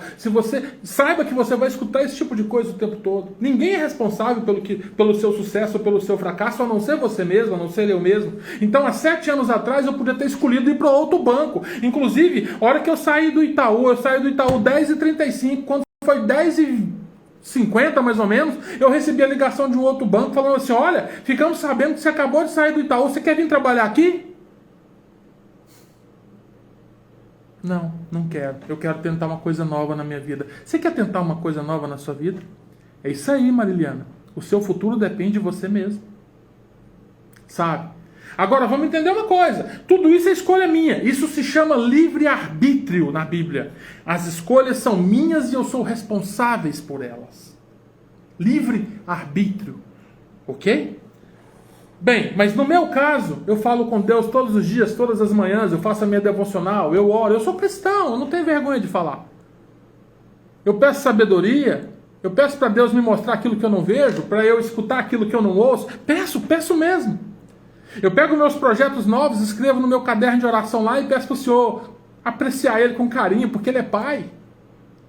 saiba que você vai escutar esse tipo de coisa o tempo todo. Ninguém é responsável pelo seu sucesso ou pelo seu fracasso, a não ser você mesmo, a não ser eu mesmo. Então, há 7 anos atrás, eu podia ter escolhido ir para outro banco. Inclusive, a hora que eu saí do Itaú 10h35, quando foi 10h50 mais ou menos, eu recebi a ligação de um outro banco falando assim: olha, ficamos sabendo que você acabou de sair do Itaú, você quer vir trabalhar aqui? Não quero. Eu quero tentar uma coisa nova na minha vida. Você quer tentar uma coisa nova na sua vida? É isso aí, Mariliana. O seu futuro depende de você mesmo. Sabe? Agora, vamos entender uma coisa. Tudo isso é escolha minha. Isso se chama livre-arbítrio na Bíblia. As escolhas são minhas e eu sou responsável por elas. Livre-arbítrio. Ok? Bem, mas no meu caso, eu falo com Deus todos os dias, todas as manhãs, eu faço a minha devocional, eu oro, eu sou cristão, eu não tenho vergonha de falar. Eu peço sabedoria, eu peço para Deus me mostrar aquilo que eu não vejo, para eu escutar aquilo que eu não ouço. Peço mesmo. Eu pego meus projetos novos, escrevo no meu caderno de oração lá e peço para o Senhor apreciar ele com carinho, porque ele é Pai.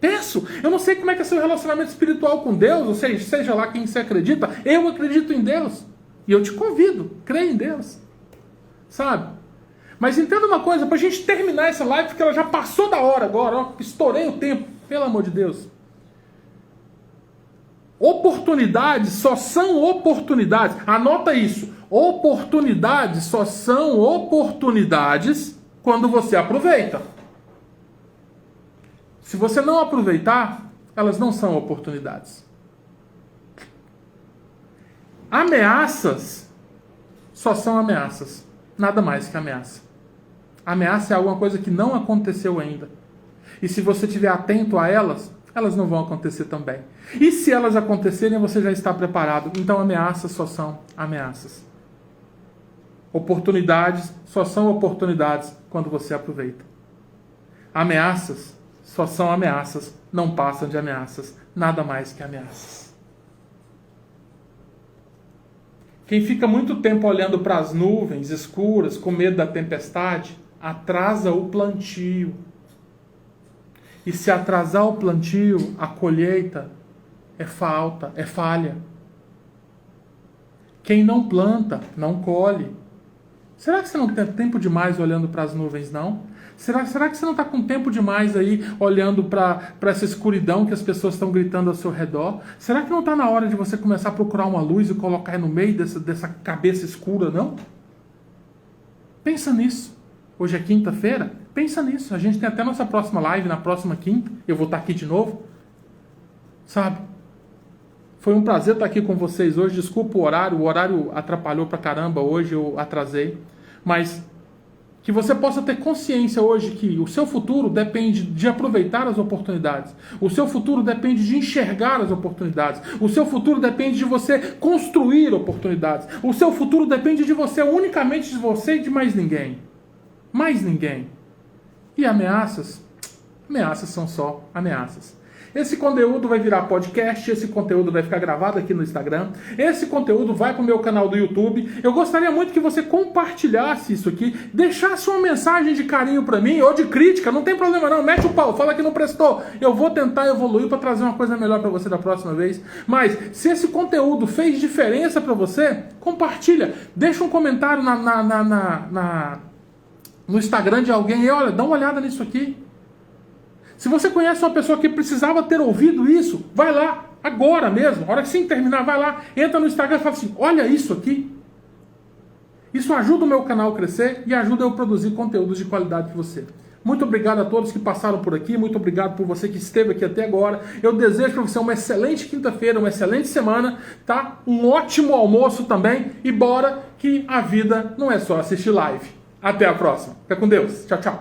Peço. Eu não sei como é que é seu relacionamento espiritual com Deus, ou seja lá quem você acredita, eu acredito em Deus. E eu te convido, creia em Deus. Sabe? Mas entenda uma coisa, para a gente terminar essa live, porque ela já passou da hora agora, ó, estourei o tempo. Pelo amor de Deus. Oportunidades só são oportunidades. Anota isso. Oportunidades só são oportunidades quando você aproveita. Se você não aproveitar, elas não são oportunidades. Ameaças só são ameaças. Nada mais que ameaça. Ameaça é alguma coisa que não aconteceu ainda. E se você estiver atento a elas, elas não vão acontecer também. E se elas acontecerem, você já está preparado. Então ameaças só são ameaças. Oportunidades só são oportunidades quando você aproveita. Ameaças só são ameaças, não passam de ameaças. Nada mais que ameaças. Quem fica muito tempo olhando para as nuvens escuras, com medo da tempestade, atrasa o plantio. E se atrasar o plantio, a colheita é falha. Quem não planta, não colhe. Será que você não tem tempo demais olhando para as nuvens, não? Será que você não está com tempo demais aí olhando para essa escuridão que as pessoas estão gritando ao seu redor? Será que não está na hora de você começar a procurar uma luz e colocar no meio dessa cabeça escura, não? Pensa nisso. Hoje é quinta-feira? Pensa nisso. A gente tem até nossa próxima live na próxima quinta. Eu vou estar aqui de novo. Sabe? Foi um prazer estar aqui com vocês hoje. Desculpa o horário atrapalhou pra caramba hoje, eu atrasei. Mas que você possa ter consciência hoje que o seu futuro depende de aproveitar as oportunidades. O seu futuro depende de enxergar as oportunidades. O seu futuro depende de você construir oportunidades. O seu futuro depende de você, unicamente de você e de mais ninguém. Mais ninguém. E ameaças? Ameaças são só ameaças. Esse conteúdo vai virar podcast, esse conteúdo vai ficar gravado aqui no Instagram, esse conteúdo vai para o meu canal do YouTube. Eu gostaria muito que você compartilhasse isso aqui, deixasse uma mensagem de carinho para mim, ou de crítica, não tem problema não, mete o pau, fala que não prestou. Eu vou tentar evoluir para trazer uma coisa melhor para você da próxima vez. Mas se esse conteúdo fez diferença para você, compartilha. Deixa um comentário no Instagram de alguém e olha, dá uma olhada nisso aqui. Se você conhece uma pessoa que precisava ter ouvido isso, vai lá, agora mesmo, a hora que você terminar, vai lá, entra no Instagram e fala assim, olha isso aqui. Isso ajuda o meu canal a crescer e ajuda eu a produzir conteúdos de qualidade para você. Muito obrigado a todos que passaram por aqui, muito obrigado por você que esteve aqui até agora. Eu desejo para você uma excelente quinta-feira, uma excelente semana, tá? Um ótimo almoço também e bora que a vida não é só assistir live. Até a próxima. Fica com Deus. Tchau, tchau.